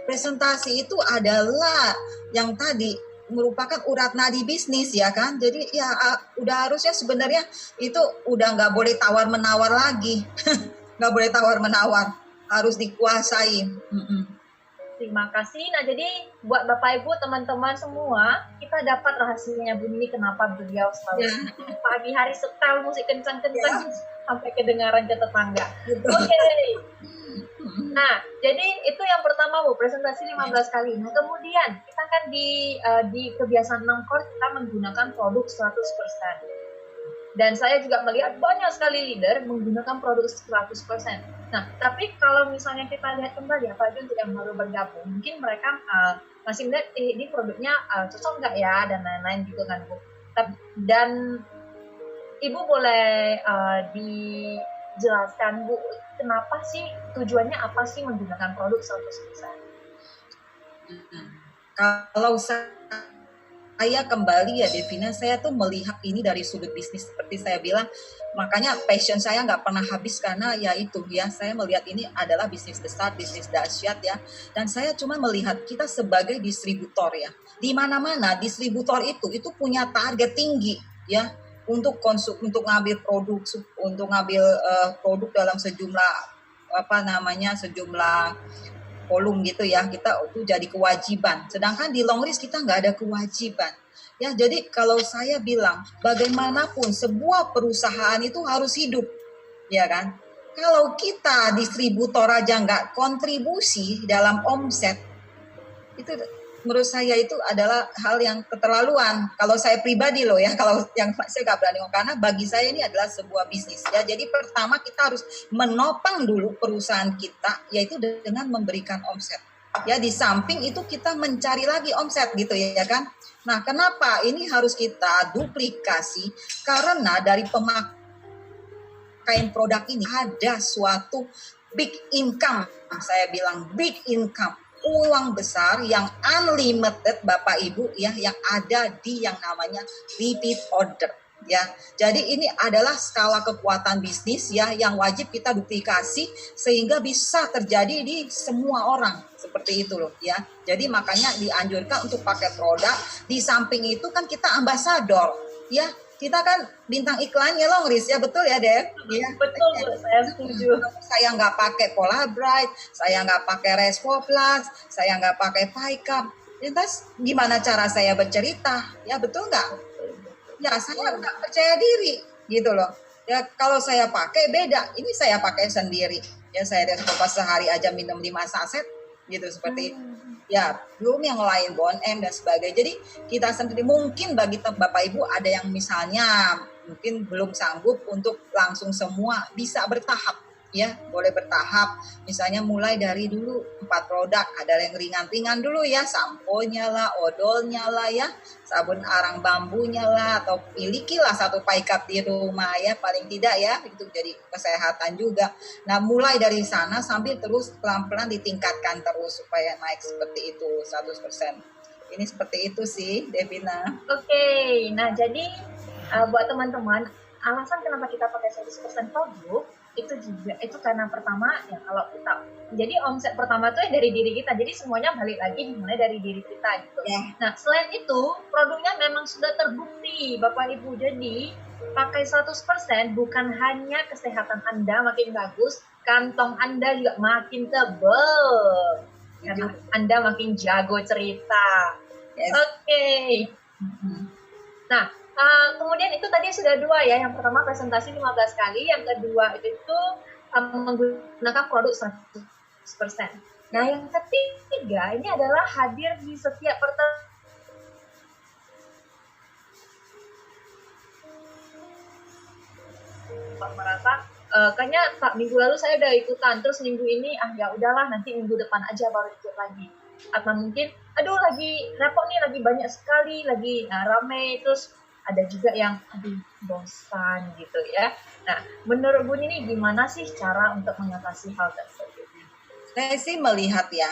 presentasi itu adalah yang tadi merupakan urat nadi bisnis ya kan. Jadi ya udah harusnya sebenarnya itu udah nggak boleh tawar-menawar lagi. Nggak boleh tawar-menawar, harus dikuasai. Terima kasih. Nah, jadi buat Bapak Ibu, teman-teman semua, kita dapat rahasianya Bu Nini kenapa beliau selalu pagi hari setel musik kencang-kencang sampai kedengaran ke tetangga. Oke. Nah, jadi itu yang pertama Bu, presentasi 15 kali. Nah, kemudian kita kan di kebiasaan 6 core kita menggunakan produk 100%. Dan saya juga melihat banyak sekali leader menggunakan produk 100%. Nah, tapi kalau misalnya kita lihat kembali, apalagi untuk yang baru bergabung, mungkin mereka masih melihat ini produknya cocok nggak ya, dan lain-lain gitu kan Bu. Dan Ibu boleh dijelaskan Bu, kenapa sih, tujuannya apa sih menggunakan produk 100%? Kalau saya kembali ya Devina, saya tuh melihat ini dari sudut bisnis seperti saya bilang, makanya passion saya nggak pernah habis karena ya itu ya, saya melihat ini adalah bisnis besar, bisnis dahsyat ya, dan saya cuma melihat kita sebagai distributor ya, di mana-mana distributor itu punya target tinggi ya, untuk ngambil produk, untuk ngambil produk dalam sejumlah sejumlah volume gitu ya, kita itu jadi kewajiban. Sedangkan di long risk kita nggak ada kewajiban. Ya, jadi kalau saya bilang bagaimanapun sebuah perusahaan itu harus hidup, ya kan? Kalau kita distributor aja nggak kontribusi dalam omset, itu menurut saya itu adalah hal yang keterlaluan. Kalau saya pribadi loh ya, kalau yang saya nggak berani ngomong, karena bagi saya ini adalah sebuah bisnis ya. Jadi pertama kita harus menopang dulu perusahaan kita, yaitu dengan memberikan omset. Ya, di samping itu kita mencari lagi omset gitu ya kan. Nah, kenapa ini harus kita duplikasi? Karena dari pemakaian produk ini ada suatu big income, saya bilang big income, uang besar yang unlimited Bapak Ibu ya, yang ada di yang namanya repeat order ya. Jadi ini adalah skala kekuatan bisnis ya, yang wajib kita duplikasi sehingga bisa terjadi di semua orang, seperti itu loh ya. Jadi makanya dianjurkan untuk pakai produk. Di samping itu kan kita ambasador ya, kita kan bintang iklannya long risk ya, betul ya Dev? Ya, betul, saya setuju. Saya nggak pakai Polar Bright, saya nggak pakai Respo Plus, saya nggak pakai Pickup. Lantas gimana cara saya bercerita? Ya betul nggak? Ya saya nggak percaya diri gitu loh. Ya kalau saya pakai beda, ini saya pakai sendiri. Ya saya Respo Plus sehari aja minum 5 saset gitu, seperti itu. Ya, belum yang lain, Bon M dan sebagainya. Jadi kita sendiri, mungkin bagi Bapak Ibu ada yang misalnya mungkin belum sanggup untuk langsung semua, bisa bertahap ya, boleh bertahap. Misalnya mulai dari dulu 4 produk, ada yang ringan-ringan dulu ya, samponya lah, odolnya lah ya, sabun arang bambunya lah, atau milikilah 1 Pickup di rumah ya, paling tidak ya, itu jadi kesehatan juga. Nah, mulai dari sana sambil terus pelan-pelan ditingkatkan terus supaya naik seperti itu 100%. Ini seperti itu sih, Devina. Oke, nah jadi buat teman-teman, alasan kenapa kita pakai 100% produk itu karena pertama ya, kalau kita jadi omset pertama tuh dari diri kita, jadi semuanya balik lagi dimulai dari diri kita gitu. Nah, selain itu produknya memang sudah terbukti Bapak Ibu, jadi pakai 100% bukan hanya kesehatan Anda makin bagus, kantong Anda juga makin tebal karena Anda makin jago cerita. Oke. Nah, kemudian itu tadi sudah 2 ya. Yang pertama presentasi 15 kali, yang kedua itu menggunakan produk 100%. Nah, yang ketiga ini adalah hadir di setiap pertemuan. Merasa kayaknya minggu lalu saya udah ikutan, terus minggu ini ya udahlah, nanti minggu depan aja baru ikut lagi. Atau mungkin aduh lagi repot nih, lagi banyak sekali, lagi rame, terus ada juga yang bosan gitu ya. Nah, menurut Bu Nini gimana sih cara untuk mengatasi hal tersebut? Saya sih melihat ya,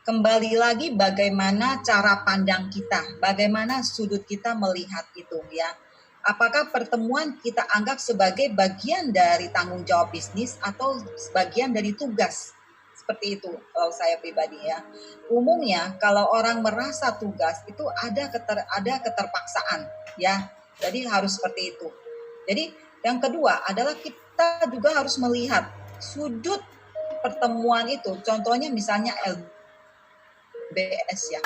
kembali lagi bagaimana cara pandang kita, bagaimana sudut kita melihat itu ya. Apakah pertemuan kita anggap sebagai bagian dari tanggung jawab bisnis atau sebagian dari tugas? Seperti itu kalau saya pribadi ya. Umumnya kalau orang merasa tugas itu ada keterpaksaan ya. Jadi harus seperti itu. Jadi yang kedua adalah kita juga harus melihat sudut setiap pertemuan itu, contohnya misalnya LBS ya,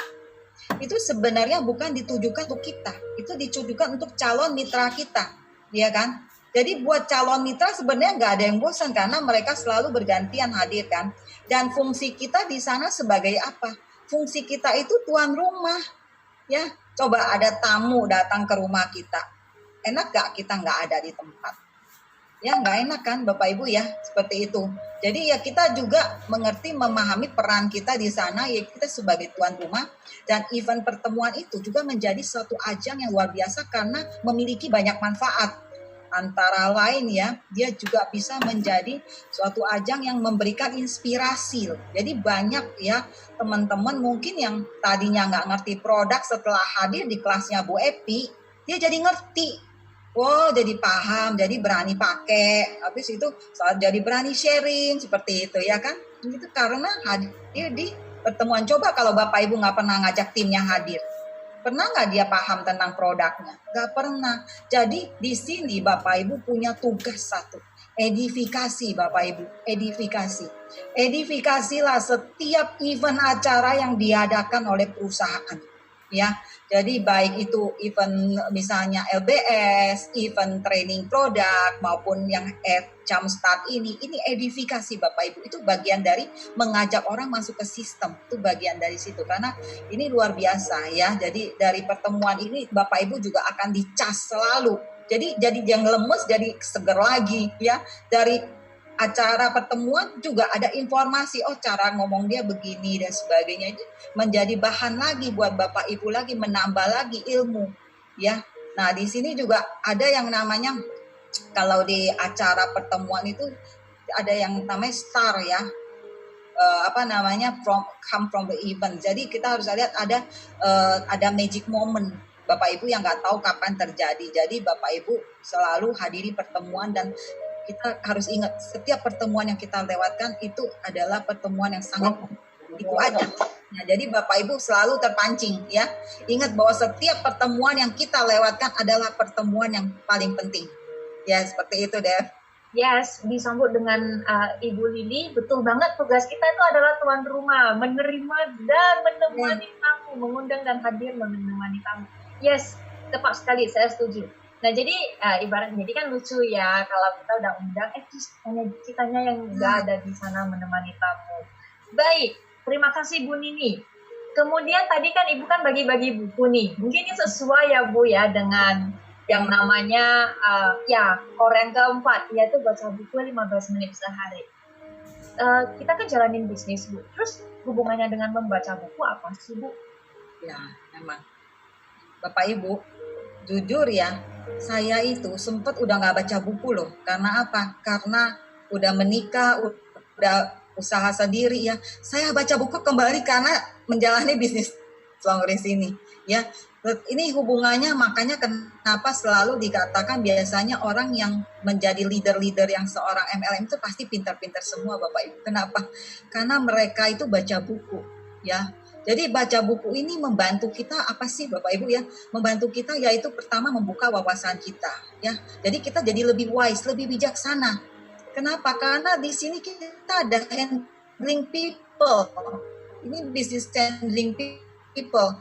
itu sebenarnya bukan ditujukan untuk kita, itu ditujukan untuk calon mitra kita, ya kan? Jadi buat calon mitra sebenarnya nggak ada yang bosan karena mereka selalu bergantian hadir kan. Dan fungsi kita di sana sebagai apa? Fungsi kita itu tuan rumah, ya. Coba ada tamu datang ke rumah kita, enak nggak kita nggak ada di tempat? Ya nggak enak kan Bapak Ibu ya, seperti itu. Jadi ya kita juga mengerti, memahami peran kita di sana, ya kita sebagai tuan rumah. Dan event pertemuan itu juga menjadi suatu ajang yang luar biasa karena memiliki banyak manfaat. Antara lain ya, dia juga bisa menjadi suatu ajang yang memberikan inspirasi. Jadi banyak ya teman-teman mungkin yang tadinya nggak ngerti produk, setelah hadir di kelasnya Bu Epi, dia jadi ngerti. Wow, jadi paham, jadi berani pakai. Habis itu jadi berani sharing seperti itu ya kan? Itu karena hadir di pertemuan. Coba kalau Bapak Ibu nggak pernah ngajak timnya hadir, pernah nggak dia paham tentang produknya? Nggak pernah. Jadi di sini Bapak Ibu punya tugas satu, edifikasi Bapak Ibu, edifikasi. Edifikasilah setiap event acara yang diadakan oleh perusahaan. Ya, jadi baik itu event misalnya LBS, event training produk maupun yang Jumpstart ini edifikasi Bapak Ibu. Itu bagian dari mengajak orang masuk ke sistem. Itu bagian dari situ karena ini luar biasa ya. Jadi dari pertemuan ini Bapak Ibu juga akan dicas selalu. Jadi yang lemes jadi seger lagi ya. Dari acara pertemuan juga ada informasi, oh cara ngomong dia begini dan sebagainya, itu menjadi bahan lagi buat Bapak Ibu lagi, menambah lagi ilmu ya. Nah di sini juga ada yang namanya, kalau di acara pertemuan itu ada yang namanya star ya, come from the event. Jadi kita harus lihat ada magic moment Bapak Ibu yang nggak tahu kapan terjadi. Jadi Bapak Ibu selalu hadiri pertemuan dan kita harus ingat setiap pertemuan yang kita lewatkan itu adalah pertemuan yang sangat itu aja. Nah, jadi Bapak Ibu selalu terpancing ya. Ingat bahwa setiap pertemuan yang kita lewatkan adalah pertemuan yang paling penting. Ya, seperti itu, Dev. Yes, disambut dengan Ibu Lili, betul banget, tugas kita itu adalah tuan rumah, menerima dan menemani tamu, mengundang dan hadir menemani tamu. Yes, tepat sekali, saya setuju. Nah jadi ibaratnya jadi kan lucu ya kalau kita udah undang, terus kitanya yang nggak ada di sana menemani tamu. Baik, terima kasih Bu Nini. Kemudian tadi kan Ibu kan bagi-bagi buku nih. Mungkin ini sesuai ya Bu ya dengan yang namanya core yang keempat, yaitu baca buku 15 menit sehari. Kita kan jalanin bisnis Bu. Terus hubungannya dengan membaca buku apa sih Bu? Ya memang Bapak Ibu, jujur ya, saya itu sempat udah nggak baca buku loh. Karena apa? Karena udah menikah, udah usaha sendiri ya. Saya baca buku kembali karena menjalani bisnis Florence ini. Ya, ini hubungannya, makanya kenapa selalu dikatakan biasanya orang yang menjadi leader-leader yang seorang MLM itu pasti pintar-pintar semua Bapak Ibu. Kenapa? Karena mereka itu baca buku ya. Jadi baca buku ini membantu kita apa sih Bapak Ibu ya? Membantu kita yaitu pertama membuka wawasan kita ya. Jadi kita jadi lebih wise, lebih bijaksana. Kenapa? Karena di sini kita ada handling people. Ini business handling people.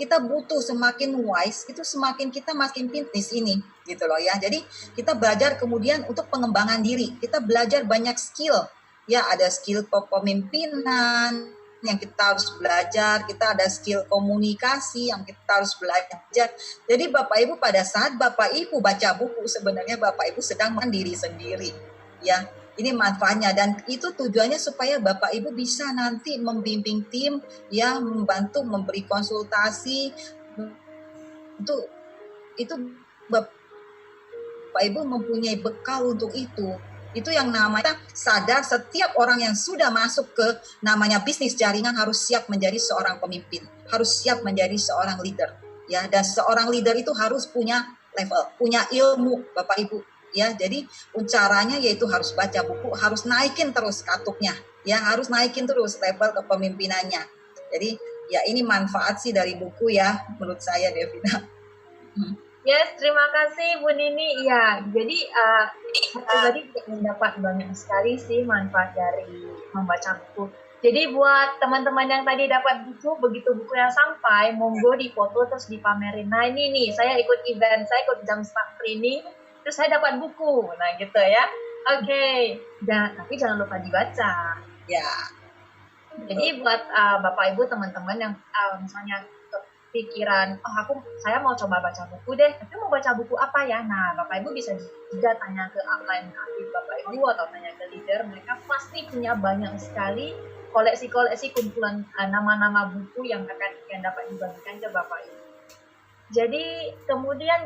Kita butuh semakin wise, itu semakin kita makin pintar ini gitu loh ya. Jadi kita belajar kemudian untuk pengembangan diri. Kita belajar banyak skill. Ya, ada skill kepemimpinan yang kita harus belajar, kita ada skill komunikasi yang kita harus belajar. Jadi Bapak Ibu pada saat Bapak Ibu baca buku, sebenarnya Bapak Ibu sedang mandiri sendiri. Ya, ini manfaatnya dan itu tujuannya supaya Bapak Ibu bisa nanti membimbing tim, ya, membantu memberi konsultasi. Itu Bapak Ibu mempunyai bekal untuk itu. Itu yang namanya sadar setiap orang yang sudah masuk ke namanya bisnis jaringan harus siap menjadi seorang pemimpin, harus siap menjadi seorang leader, ya. Dan seorang leader itu harus punya level, punya ilmu, Bapak Ibu, ya. Jadi caranya yaitu harus baca buku, harus naikin terus katuknya, ya, harus naikin terus level kepemimpinannya. Jadi ya ini manfaat sih dari buku ya, menurut saya, Devina. Yes, terima kasih Bu Nini. Ya, jadi saya pribadi juga mendapat banyak sekali sih manfaat dari membaca buku. Jadi buat teman-teman yang tadi dapat buku, begitu buku yang sampai, monggo difoto terus dipamerin. Nah ini nih, saya ikut event, saya ikut jam start training, terus saya dapat buku. Nah gitu ya. Oke, tapi jangan lupa dibaca. Ya. Jadi buat Bapak Ibu teman-teman yang misalnya kepikiran, saya mau coba baca buku deh, tapi mau baca buku apa ya? Nah, Bapak Ibu bisa juga tanya ke upline aktif Bapak Ibu atau tanya ke leader, mereka pasti punya banyak sekali koleksi-koleksi kumpulan nama-nama buku yang dapat dibagikan ke Bapak Ibu. Jadi kemudian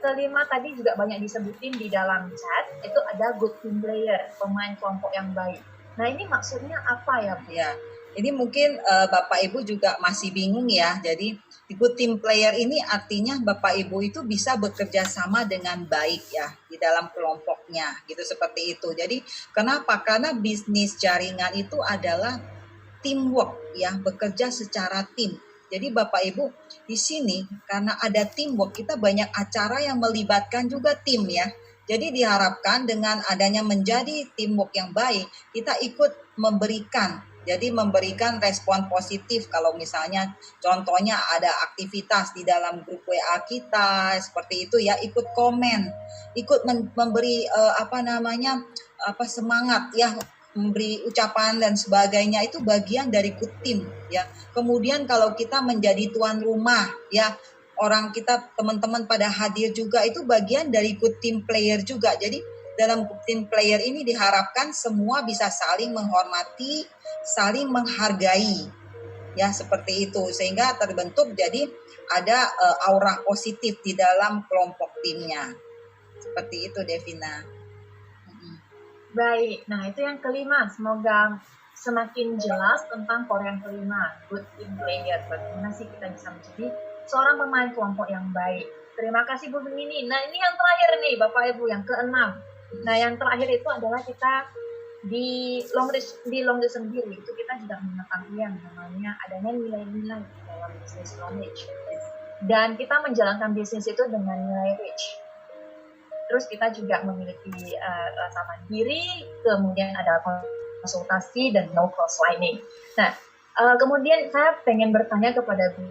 kelima tadi juga banyak disebutin di dalam chat, itu ada good team player, pemain kelompok yang baik. Nah ini maksudnya apa ya Bu? Ya, ini mungkin Bapak Ibu juga masih bingung ya. Jadi good team player ini artinya Bapak Ibu itu bisa bekerja sama dengan baik ya di dalam kelompoknya gitu seperti itu. Jadi kenapa? Karena bisnis jaringan itu adalah teamwork ya, bekerja secara tim. Jadi Bapak Ibu di sini karena ada teamwork kita banyak acara yang melibatkan juga tim ya. Jadi diharapkan dengan adanya menjadi teamwork yang baik, kita ikut memberikan. Jadi memberikan respon positif kalau misalnya contohnya ada aktivitas di dalam grup WA kita seperti itu ya, ikut komen, ikut memberi semangat ya, memberi ucapan dan sebagainya, itu bagian dari good team ya. Kemudian kalau kita menjadi tuan rumah ya, orang kita teman-teman pada hadir juga, itu bagian dari good team player juga. Jadi dalam good team player ini diharapkan semua bisa saling menghormati, saling menghargai ya, seperti itu sehingga terbentuk jadi ada aura positif di dalam kelompok timnya. Seperti itu Devina. Baik, nah itu yang kelima. Semoga semakin jelas tentang core yang kelima, good team player. Bagaimana sih kita bisa menjadi seorang pemain kelompok yang baik. Terima kasih Bu Nini. Nah ini yang terakhir nih Bapak Ibu, yang keenam. Nah yang terakhir itu adalah kita di long list sendiri itu kita juga mengetahui yang namanya adanya nilai-nilai dalam bisnis knowledge. Dan kita menjalankan bisnis itu dengan nilai rich. Terus kita juga memiliki rasa mandiri, kemudian ada konsultasi dan no cross lining. Nah, kemudian saya pengen bertanya kepada Bu.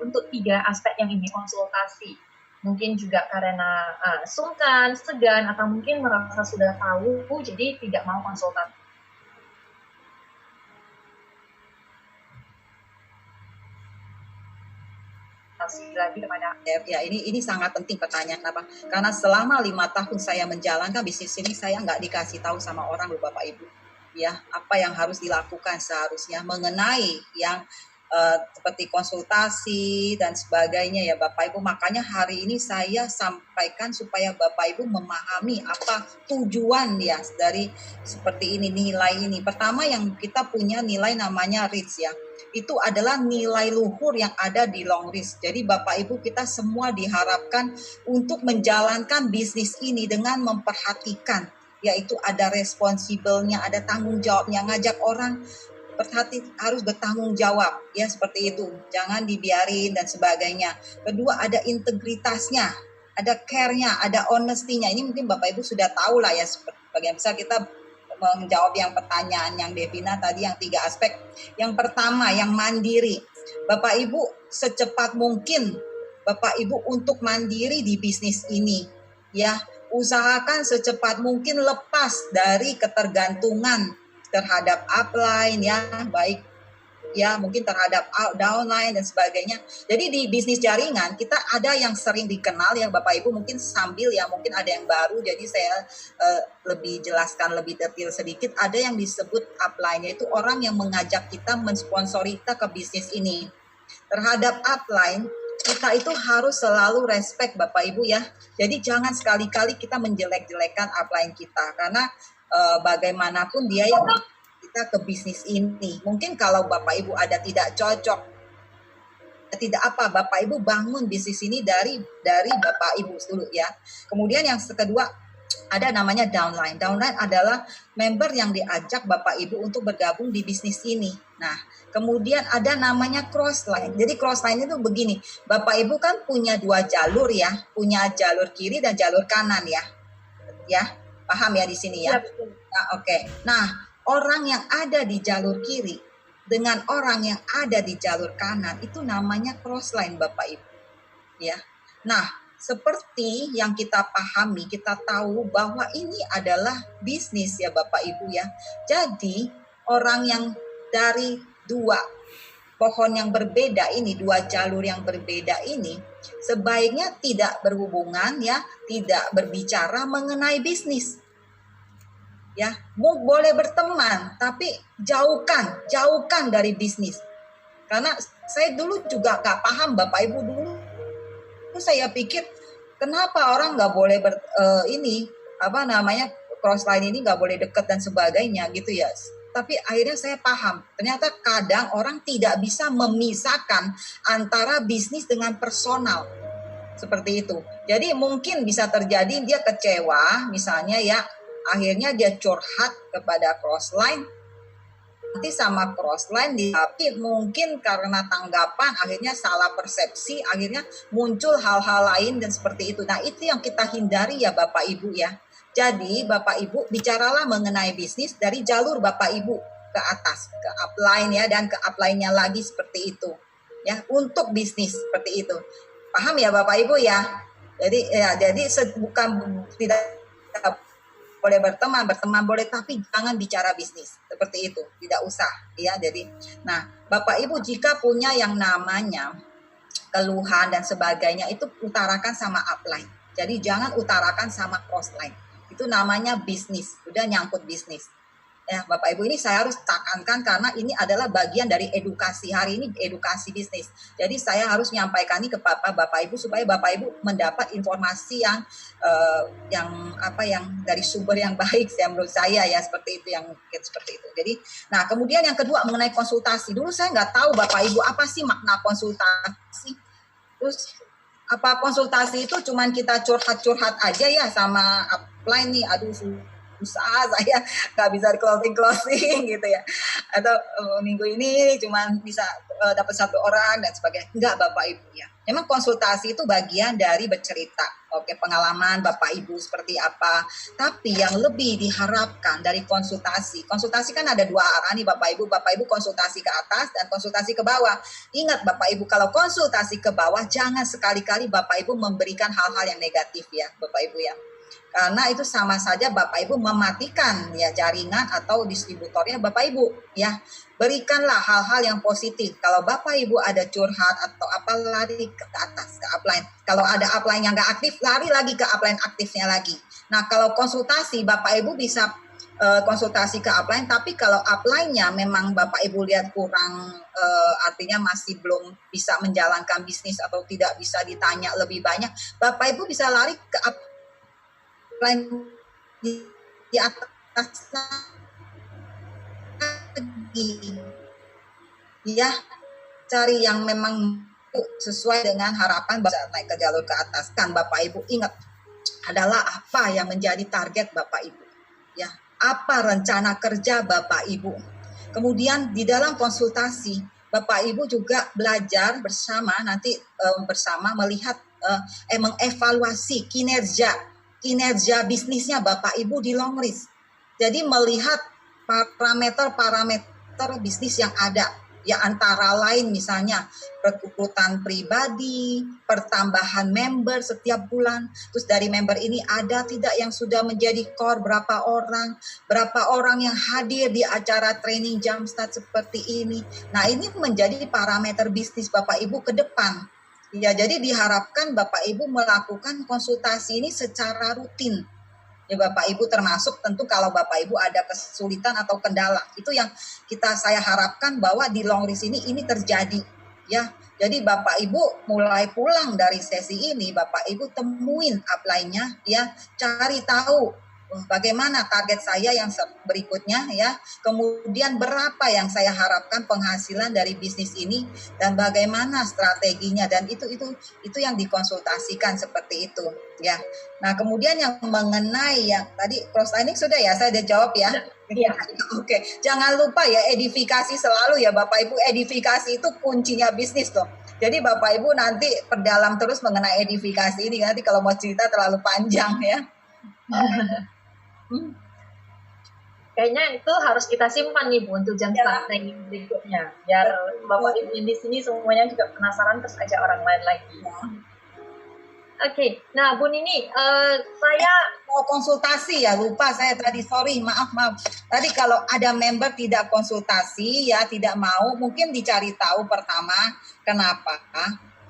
Untuk 3 aspek yang ini, konsultasi. Mungkin juga karena sungkan, segan, atau mungkin merasa sudah tahu, jadi tidak mau konsultasi. Lagi kepada ya, ini sangat penting pertanyaan apa? Karena selama 5 tahun saya menjalankan bisnis ini, saya nggak dikasih tahu sama orang loh Bapak Ibu ya, apa yang harus dilakukan seharusnya mengenai yang seperti konsultasi dan sebagainya ya Bapak Ibu. Makanya hari ini saya sampaikan supaya Bapak Ibu memahami apa tujuan ya dari seperti ini, nilai ini. Pertama yang kita punya nilai namanya REACH ya. Itu adalah nilai luhur yang ada di long list. Jadi Bapak Ibu kita semua diharapkan untuk menjalankan bisnis ini dengan memperhatikan, yaitu ada responsibelnya, ada tanggung jawabnya, ngajak orang harus bertanggung jawab ya, seperti itu, jangan dibiarin dan sebagainya. Kedua ada integritasnya, ada care-nya, ada honesty-nya. Ini mungkin Bapak Ibu sudah tahu lah ya, bagaimana bisa kita menjawab yang pertanyaan yang Devina tadi, yang 3 aspek. Yang pertama yang mandiri, Bapak Ibu secepat mungkin Bapak Ibu untuk mandiri di bisnis ini ya, usahakan secepat mungkin lepas dari ketergantungan terhadap upline ya, baik ya mungkin terhadap downline dan sebagainya. Jadi di bisnis jaringan kita ada yang sering dikenal ya Bapak Ibu, mungkin sambil ya mungkin ada yang baru, jadi saya lebih jelaskan lebih detail sedikit. Ada yang disebut upline, yaitu orang yang mengajak kita, mensponsori kita ke bisnis ini. Terhadap upline kita itu harus selalu respect Bapak Ibu ya. Jadi jangan sekali-kali kita menjelek-jelekan upline kita, karena bagaimanapun dia yang kita ke bisnis ini. Mungkin kalau Bapak Ibu ada tidak cocok, tidak apa, Bapak Ibu bangun bisnis ini dari Bapak Ibu dulu ya. Kemudian yang kedua, ada namanya downline. Downline adalah member yang diajak Bapak Ibu untuk bergabung di bisnis ini. Nah, kemudian ada namanya crossline. Jadi crossline itu begini, Bapak Ibu kan punya dua jalur ya, punya jalur kiri dan jalur kanan ya. Ya, paham ya di sini ya? Ya, betul. Nah, oke. Nah, orang yang ada di jalur kiri dengan orang yang ada di jalur kanan itu namanya crossline Bapak Ibu. Ya. Nah, seperti yang kita pahami, kita tahu bahwa ini adalah bisnis ya Bapak Ibu ya. Jadi, orang yang dari dua pohon yang berbeda ini, dua jalur yang berbeda ini, sebaiknya tidak berhubungan ya, tidak berbicara mengenai bisnis. Ya, boleh berteman, tapi jauhkan dari bisnis. Karena saya dulu juga gak paham Bapak Ibu dulu. Saya pikir kenapa orang nggak boleh crossline ini nggak boleh deket dan sebagainya gitu ya. Tapi akhirnya saya paham, ternyata kadang orang tidak bisa memisahkan antara bisnis dengan personal. Seperti itu. Jadi mungkin bisa terjadi dia kecewa, misalnya ya, akhirnya dia curhat kepada crossline, nanti sama crossline, tapi mungkin karena tanggapan akhirnya salah persepsi, akhirnya muncul hal-hal lain dan seperti itu. Nah, itu yang kita hindari ya Bapak Ibu ya. Jadi Bapak Ibu bicaralah mengenai bisnis dari jalur Bapak Ibu ke atas, ke upline ya, dan ke upline-nya lagi seperti itu. Ya, untuk bisnis seperti itu. Paham ya Bapak Ibu ya? Jadi bukan tidak boleh berteman boleh, tapi jangan bicara bisnis seperti itu, tidak usah ya. Jadi, nah Bapak Ibu jika punya yang namanya keluhan dan sebagainya itu utarakan sama upline. Jadi jangan utarakan sama crossline. Itu namanya bisnis, udah nyangkut bisnis. Ya, Bapak Ibu, ini saya harus tekankan karena ini adalah bagian dari edukasi. Hari ini edukasi bisnis. Jadi saya harus menyampaikan ini ke Bapak Ibu supaya Bapak Ibu mendapat informasi yang dari sumber yang baik ya, menurut saya ya, seperti itu, yang seperti itu. Jadi, nah kemudian yang kedua mengenai konsultasi. Dulu saya nggak tahu Bapak Ibu apa sih makna konsultasi. Terus apa konsultasi itu cuman kita curhat-curhat aja ya sama upline nih, aduh susah saya nggak bisa closing gitu ya, atau minggu ini cuma bisa dapat satu orang dan sebagainya. Enggak Bapak Ibu ya, memang konsultasi itu bagian dari bercerita, oke, pengalaman Bapak Ibu seperti apa. Tapi yang lebih diharapkan dari konsultasi kan ada dua arah nih Bapak Ibu konsultasi ke atas dan konsultasi ke bawah. Ingat Bapak Ibu, kalau konsultasi ke bawah jangan sekali-kali Bapak Ibu memberikan hal-hal yang negatif ya Bapak Ibu ya. Karena itu sama saja Bapak Ibu mematikan ya jaringan atau distributornya Bapak Ibu ya. Berikanlah hal-hal yang positif. Kalau Bapak Ibu ada curhat atau apa, lari ke atas, ke upline. Kalau ada upline yang nggak aktif, lari lagi ke upline aktifnya lagi. Nah, kalau konsultasi Bapak Ibu bisa konsultasi ke upline, tapi kalau upline-nya memang Bapak Ibu lihat kurang, artinya masih belum bisa menjalankan bisnis atau tidak bisa ditanya lebih banyak, Bapak Ibu bisa lari ke upline di atas lagi ya, cari yang memang sesuai dengan harapan bisa naik ke jalur ke atas. Kan Bapak Ibu ingat adalah apa yang menjadi target Bapak Ibu ya, apa rencana kerja Bapak Ibu. Kemudian di dalam konsultasi Bapak Ibu juga belajar bersama, nanti bersama melihat mengevaluasi kinerja bisnisnya Bapak Ibu di long risk. Jadi melihat parameter bisnis yang ada ya, antara lain misalnya rekrutan pribadi, pertambahan member setiap bulan, terus dari member ini ada tidak yang sudah menjadi core, berapa orang yang hadir di acara training Jumpstart seperti ini. Nah, ini menjadi parameter bisnis Bapak Ibu ke depan. Ya, jadi diharapkan Bapak Ibu melakukan konsultasi ini secara rutin. Ya Bapak Ibu, termasuk tentu kalau Bapak Ibu ada kesulitan atau kendala. Itu yang saya harapkan bahwa di long risk ini terjadi. Ya, jadi Bapak Ibu mulai pulang dari sesi ini, Bapak Ibu temuin upline-nya ya, cari tahu bagaimana target saya yang berikutnya ya, kemudian berapa yang saya harapkan penghasilan dari bisnis ini dan bagaimana strateginya, dan itu yang dikonsultasikan seperti itu ya. Nah, kemudian yang mengenai yang tadi cross lining sudah ya, saya udah jawab ya. Iya. Oke, jangan lupa ya edifikasi selalu ya Bapak Ibu, edifikasi itu kuncinya bisnis tuh. Jadi Bapak Ibu nanti perdalam terus mengenai edifikasi ini, nanti kalau mau cerita terlalu panjang ya. Kayaknya itu harus kita simpan nih Bu untuk jam start training berikutnya, biar Bapak Ibu di sini semuanya juga penasaran terus ajak orang lain lagi. Oke, nah Bu Nini, saya mau konsultasi ya, lupa saya tadi, sorry, maaf. Tadi kalau ada member tidak konsultasi ya, tidak mau, mungkin dicari tahu pertama kenapa.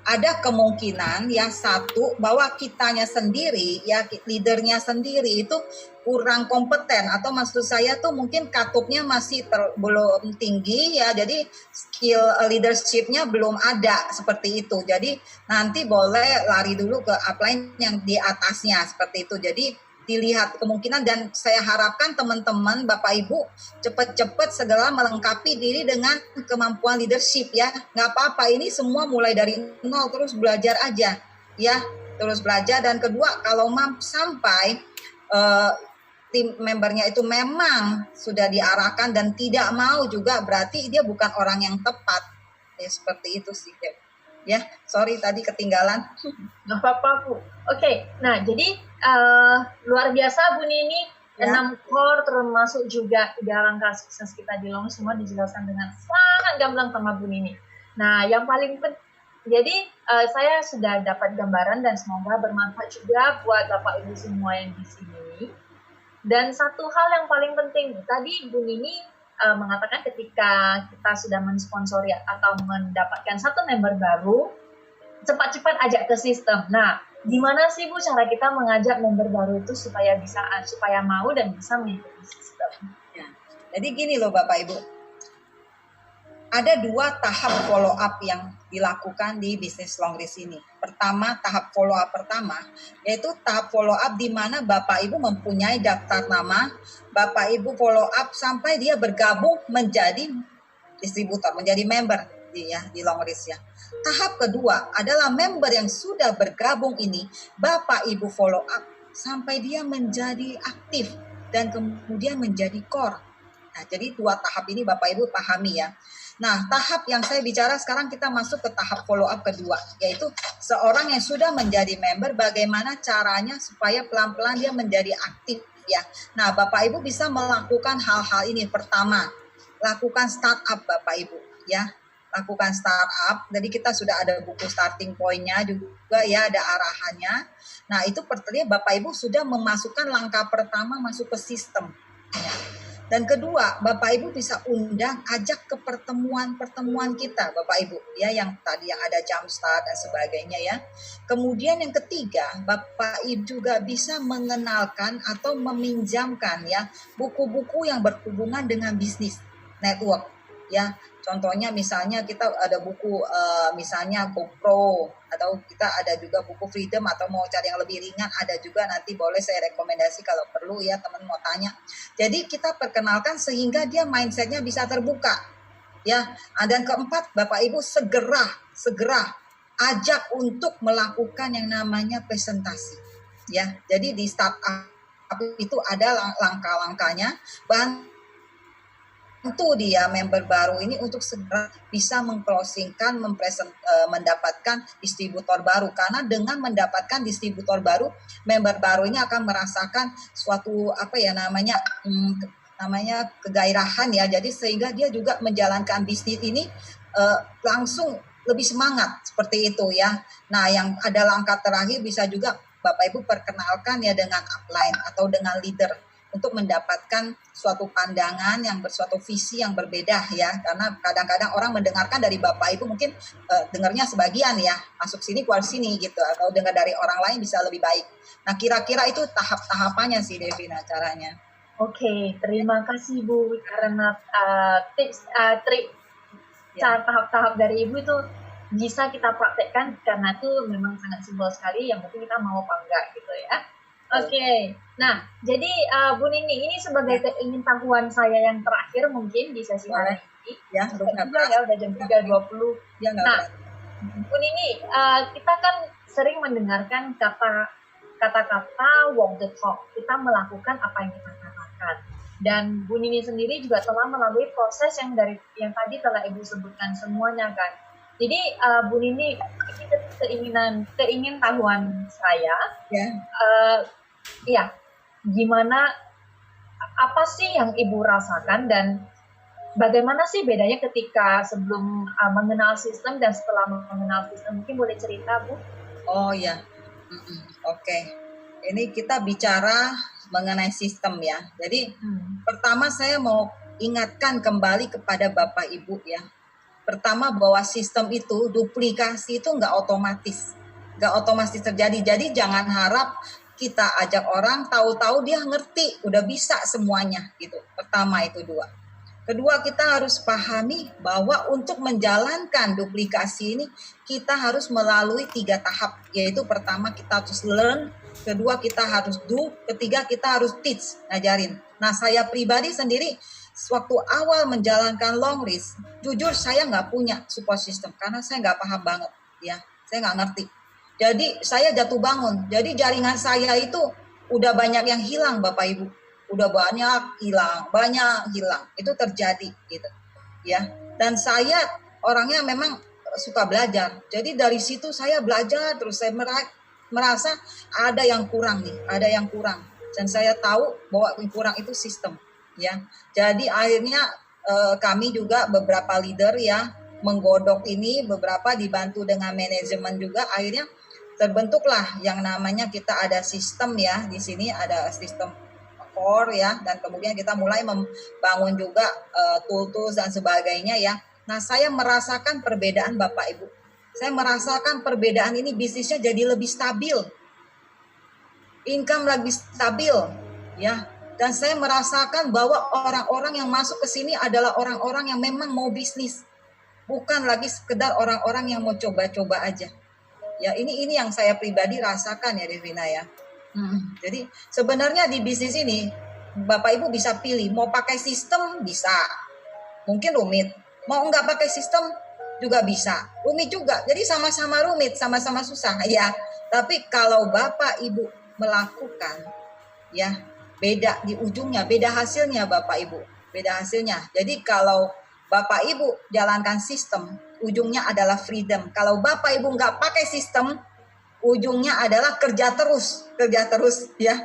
Ada kemungkinan ya, satu, bahwa kitanya sendiri ya, leadernya sendiri itu kurang kompeten, atau maksud saya tuh mungkin katupnya masih belum tinggi ya, jadi skill leadershipnya belum ada seperti itu. Jadi nanti boleh lari dulu ke upline yang di atasnya seperti itu. Jadi dilihat kemungkinan, dan saya harapkan teman-teman Bapak Ibu cepat-cepat segera melengkapi diri dengan kemampuan leadership ya. Nggak apa-apa, ini semua mulai dari nol, terus belajar aja ya, terus belajar. Dan kedua, kalau sampai tim membernya itu memang sudah diarahkan dan tidak mau juga, berarti dia bukan orang yang tepat ya, seperti itu sih ya. Sorry tadi ketinggalan. Nggak apa-apa Bu. Oke, nah jadi luar biasa Bu Nini, 6 core termasuk juga 3 langkah sukses kita di Long semua dijelaskan dengan sangat gamblang sama Bu Nini. Nah yang paling penting, jadi saya sudah dapat gambaran dan semoga bermanfaat juga buat Bapak Ibu semua yang di sini. Dan satu hal yang paling penting, tadi Bu Nini mengatakan ketika kita sudah mensponsori atau mendapatkan satu member baru, cepat-cepat ajak ke sistem. Nah, gimana sih Bu cara kita mengajak member baru itu supaya mau dan bisa mengikuti sistem? Ya. Jadi gini loh Bapak Ibu, ada 2 tahap follow up yang dilakukan di bisnis long list ini. Pertama, tahap follow up pertama, yaitu tahap follow up di mana Bapak Ibu mempunyai daftar nama, Bapak Ibu follow up sampai dia bergabung menjadi distributor, menjadi member di long list ya. Tahap kedua adalah member yang sudah bergabung ini, Bapak Ibu follow up sampai dia menjadi aktif dan kemudian menjadi core. Nah, jadi 2 tahap ini Bapak Ibu pahami ya. Nah, tahap yang saya bicara sekarang, kita masuk ke tahap follow up kedua, yaitu seorang yang sudah menjadi member, bagaimana caranya supaya pelan-pelan dia menjadi aktif ya. Nah, Bapak Ibu bisa melakukan hal-hal ini. Pertama, lakukan startup Bapak Ibu ya. Lakukan startup. Jadi kita sudah ada buku starting point-nya juga ya, ada arahannya. Nah, itu pertama Bapak Ibu sudah memasukkan langkah pertama masuk ke sistem ya. Dan kedua, Bapak Ibu bisa ajak ke pertemuan-pertemuan kita, Bapak Ibu, ya, yang tadi yang ada jumpstart dan sebagainya ya. Kemudian yang ketiga, Bapak Ibu juga bisa mengenalkan atau meminjamkan ya buku-buku yang berhubungan dengan bisnis network ya. Contohnya misalnya kita ada buku misalnya GoPro, atau kita ada juga buku Freedom, atau mau cari yang lebih ringan ada juga, nanti boleh saya rekomendasi kalau perlu ya, teman mau tanya. Jadi kita perkenalkan sehingga dia mindsetnya bisa terbuka ya. Dan keempat, Bapak Ibu segera ajak untuk melakukan yang namanya presentasi ya. Jadi di startup itu ada langkah-langkahnya, tentu dia member baru ini untuk segera bisa mengclosingkan, mendapatkan distributor baru. Karena dengan mendapatkan distributor baru, member baru ini akan merasakan suatu namanya kegairahan ya. Jadi sehingga dia juga menjalankan bisnis ini langsung lebih semangat seperti itu ya. Nah, yang ada langkah terakhir bisa juga Bapak Ibu perkenalkan ya dengan upline atau dengan leader, untuk mendapatkan suatu pandangan yang suatu visi yang berbeda ya. Karena kadang-kadang orang mendengarkan dari Bapak Ibu mungkin dengarnya sebagian ya, masuk sini keluar sini gitu, atau dengar dari orang lain bisa lebih baik. Nah, kira-kira itu tahap-tahapannya sih Devina caranya. Oke, terima kasih Bu, karena trik cara tahap-tahap dari Ibu itu bisa kita praktekkan, karena itu memang sangat simpel sekali, yang penting kita mau apa enggak gitu ya. Oke. Nah, jadi Bu Nini, ini sebagai keingintahuan saya yang terakhir mungkin di sesi hari ini. Ya, Juga ya, udah jam 3.20. Ya, nggak Nah, berat. Bu Nini, kita kan sering mendengarkan kata-kata walk the talk. Kita melakukan apa yang kita katakan. Dan Bu Nini sendiri juga telah melalui proses yang tadi telah Ibu sebutkan semuanya kan. Jadi Bu Nini, ini keingintahuan saya, ya, gimana, apa sih yang Ibu rasakan dan bagaimana sih bedanya ketika sebelum mengenal sistem dan setelah mengenal sistem? Mungkin boleh cerita, Bu? Oh ya, oke. Ini kita bicara mengenai sistem ya. Jadi pertama saya mau ingatkan kembali kepada Bapak Ibu ya. Pertama bahwa sistem itu duplikasi itu nggak otomatis terjadi. Jadi jangan harap kita ajak orang tahu-tahu dia ngerti, udah bisa semuanya gitu. Pertama itu dua. Kedua, kita harus pahami bahwa untuk menjalankan duplikasi ini kita harus melalui 3 tahap, yaitu pertama kita harus learn, kedua kita harus do, ketiga kita harus teach, ngajarin. Nah, saya pribadi sendiri waktu awal menjalankan long list, jujur saya nggak punya support system karena saya nggak paham banget ya, saya nggak ngerti. Jadi saya jatuh bangun. Jadi jaringan saya itu udah banyak yang hilang, Bapak Ibu. Udah banyak hilang. Itu terjadi gitu. Ya. Dan saya orangnya memang suka belajar. Jadi dari situ saya belajar terus, saya merasa ada yang kurang nih, ada yang kurang. Dan saya tahu bahwa yang kurang itu sistem. Ya, jadi akhirnya kami juga beberapa leader ya menggodok ini, beberapa dibantu dengan manajemen juga, akhirnya terbentuklah yang namanya kita ada sistem ya, di sini ada sistem core ya, dan kemudian kita mulai membangun juga tool-tools dan sebagainya ya. Nah, saya merasakan perbedaan Bapak Ibu, saya merasakan perbedaan ini, bisnisnya jadi lebih stabil, income lebih stabil ya. Dan saya merasakan bahwa orang-orang yang masuk ke sini adalah orang-orang yang memang mau bisnis. Bukan lagi sekedar orang-orang yang mau coba-coba aja. Ya, ini yang saya pribadi rasakan ya, Devina ya. Jadi sebenarnya di bisnis ini Bapak Ibu bisa pilih, mau pakai sistem bisa. Mungkin rumit. Mau nggak pakai sistem juga bisa. Rumit juga. Jadi sama-sama rumit, sama-sama susah ya. Tapi kalau Bapak Ibu melakukan ya, beda di ujungnya, beda hasilnya Bapak Ibu, beda hasilnya. Jadi kalau Bapak Ibu jalankan sistem, ujungnya adalah freedom. Kalau Bapak Ibu nggak pakai sistem, ujungnya adalah kerja terus ya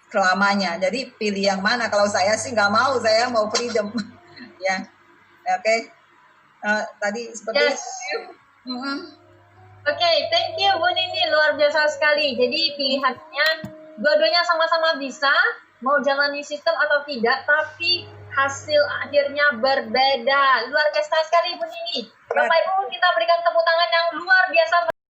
selamanya. Jadi pilih yang mana? Kalau saya sih nggak mau, saya mau freedom ya. Oke. Tadi seperti itu. Oke, thank you Bu Nini, luar biasa sekali. Jadi pilihannya dua-duanya sama-sama bisa, mau jalani sistem atau tidak, tapi hasil akhirnya berbeda. Luar biasa sekali Bu Nini. Bapak Ibu, kita berikan tepuk tangan yang luar biasa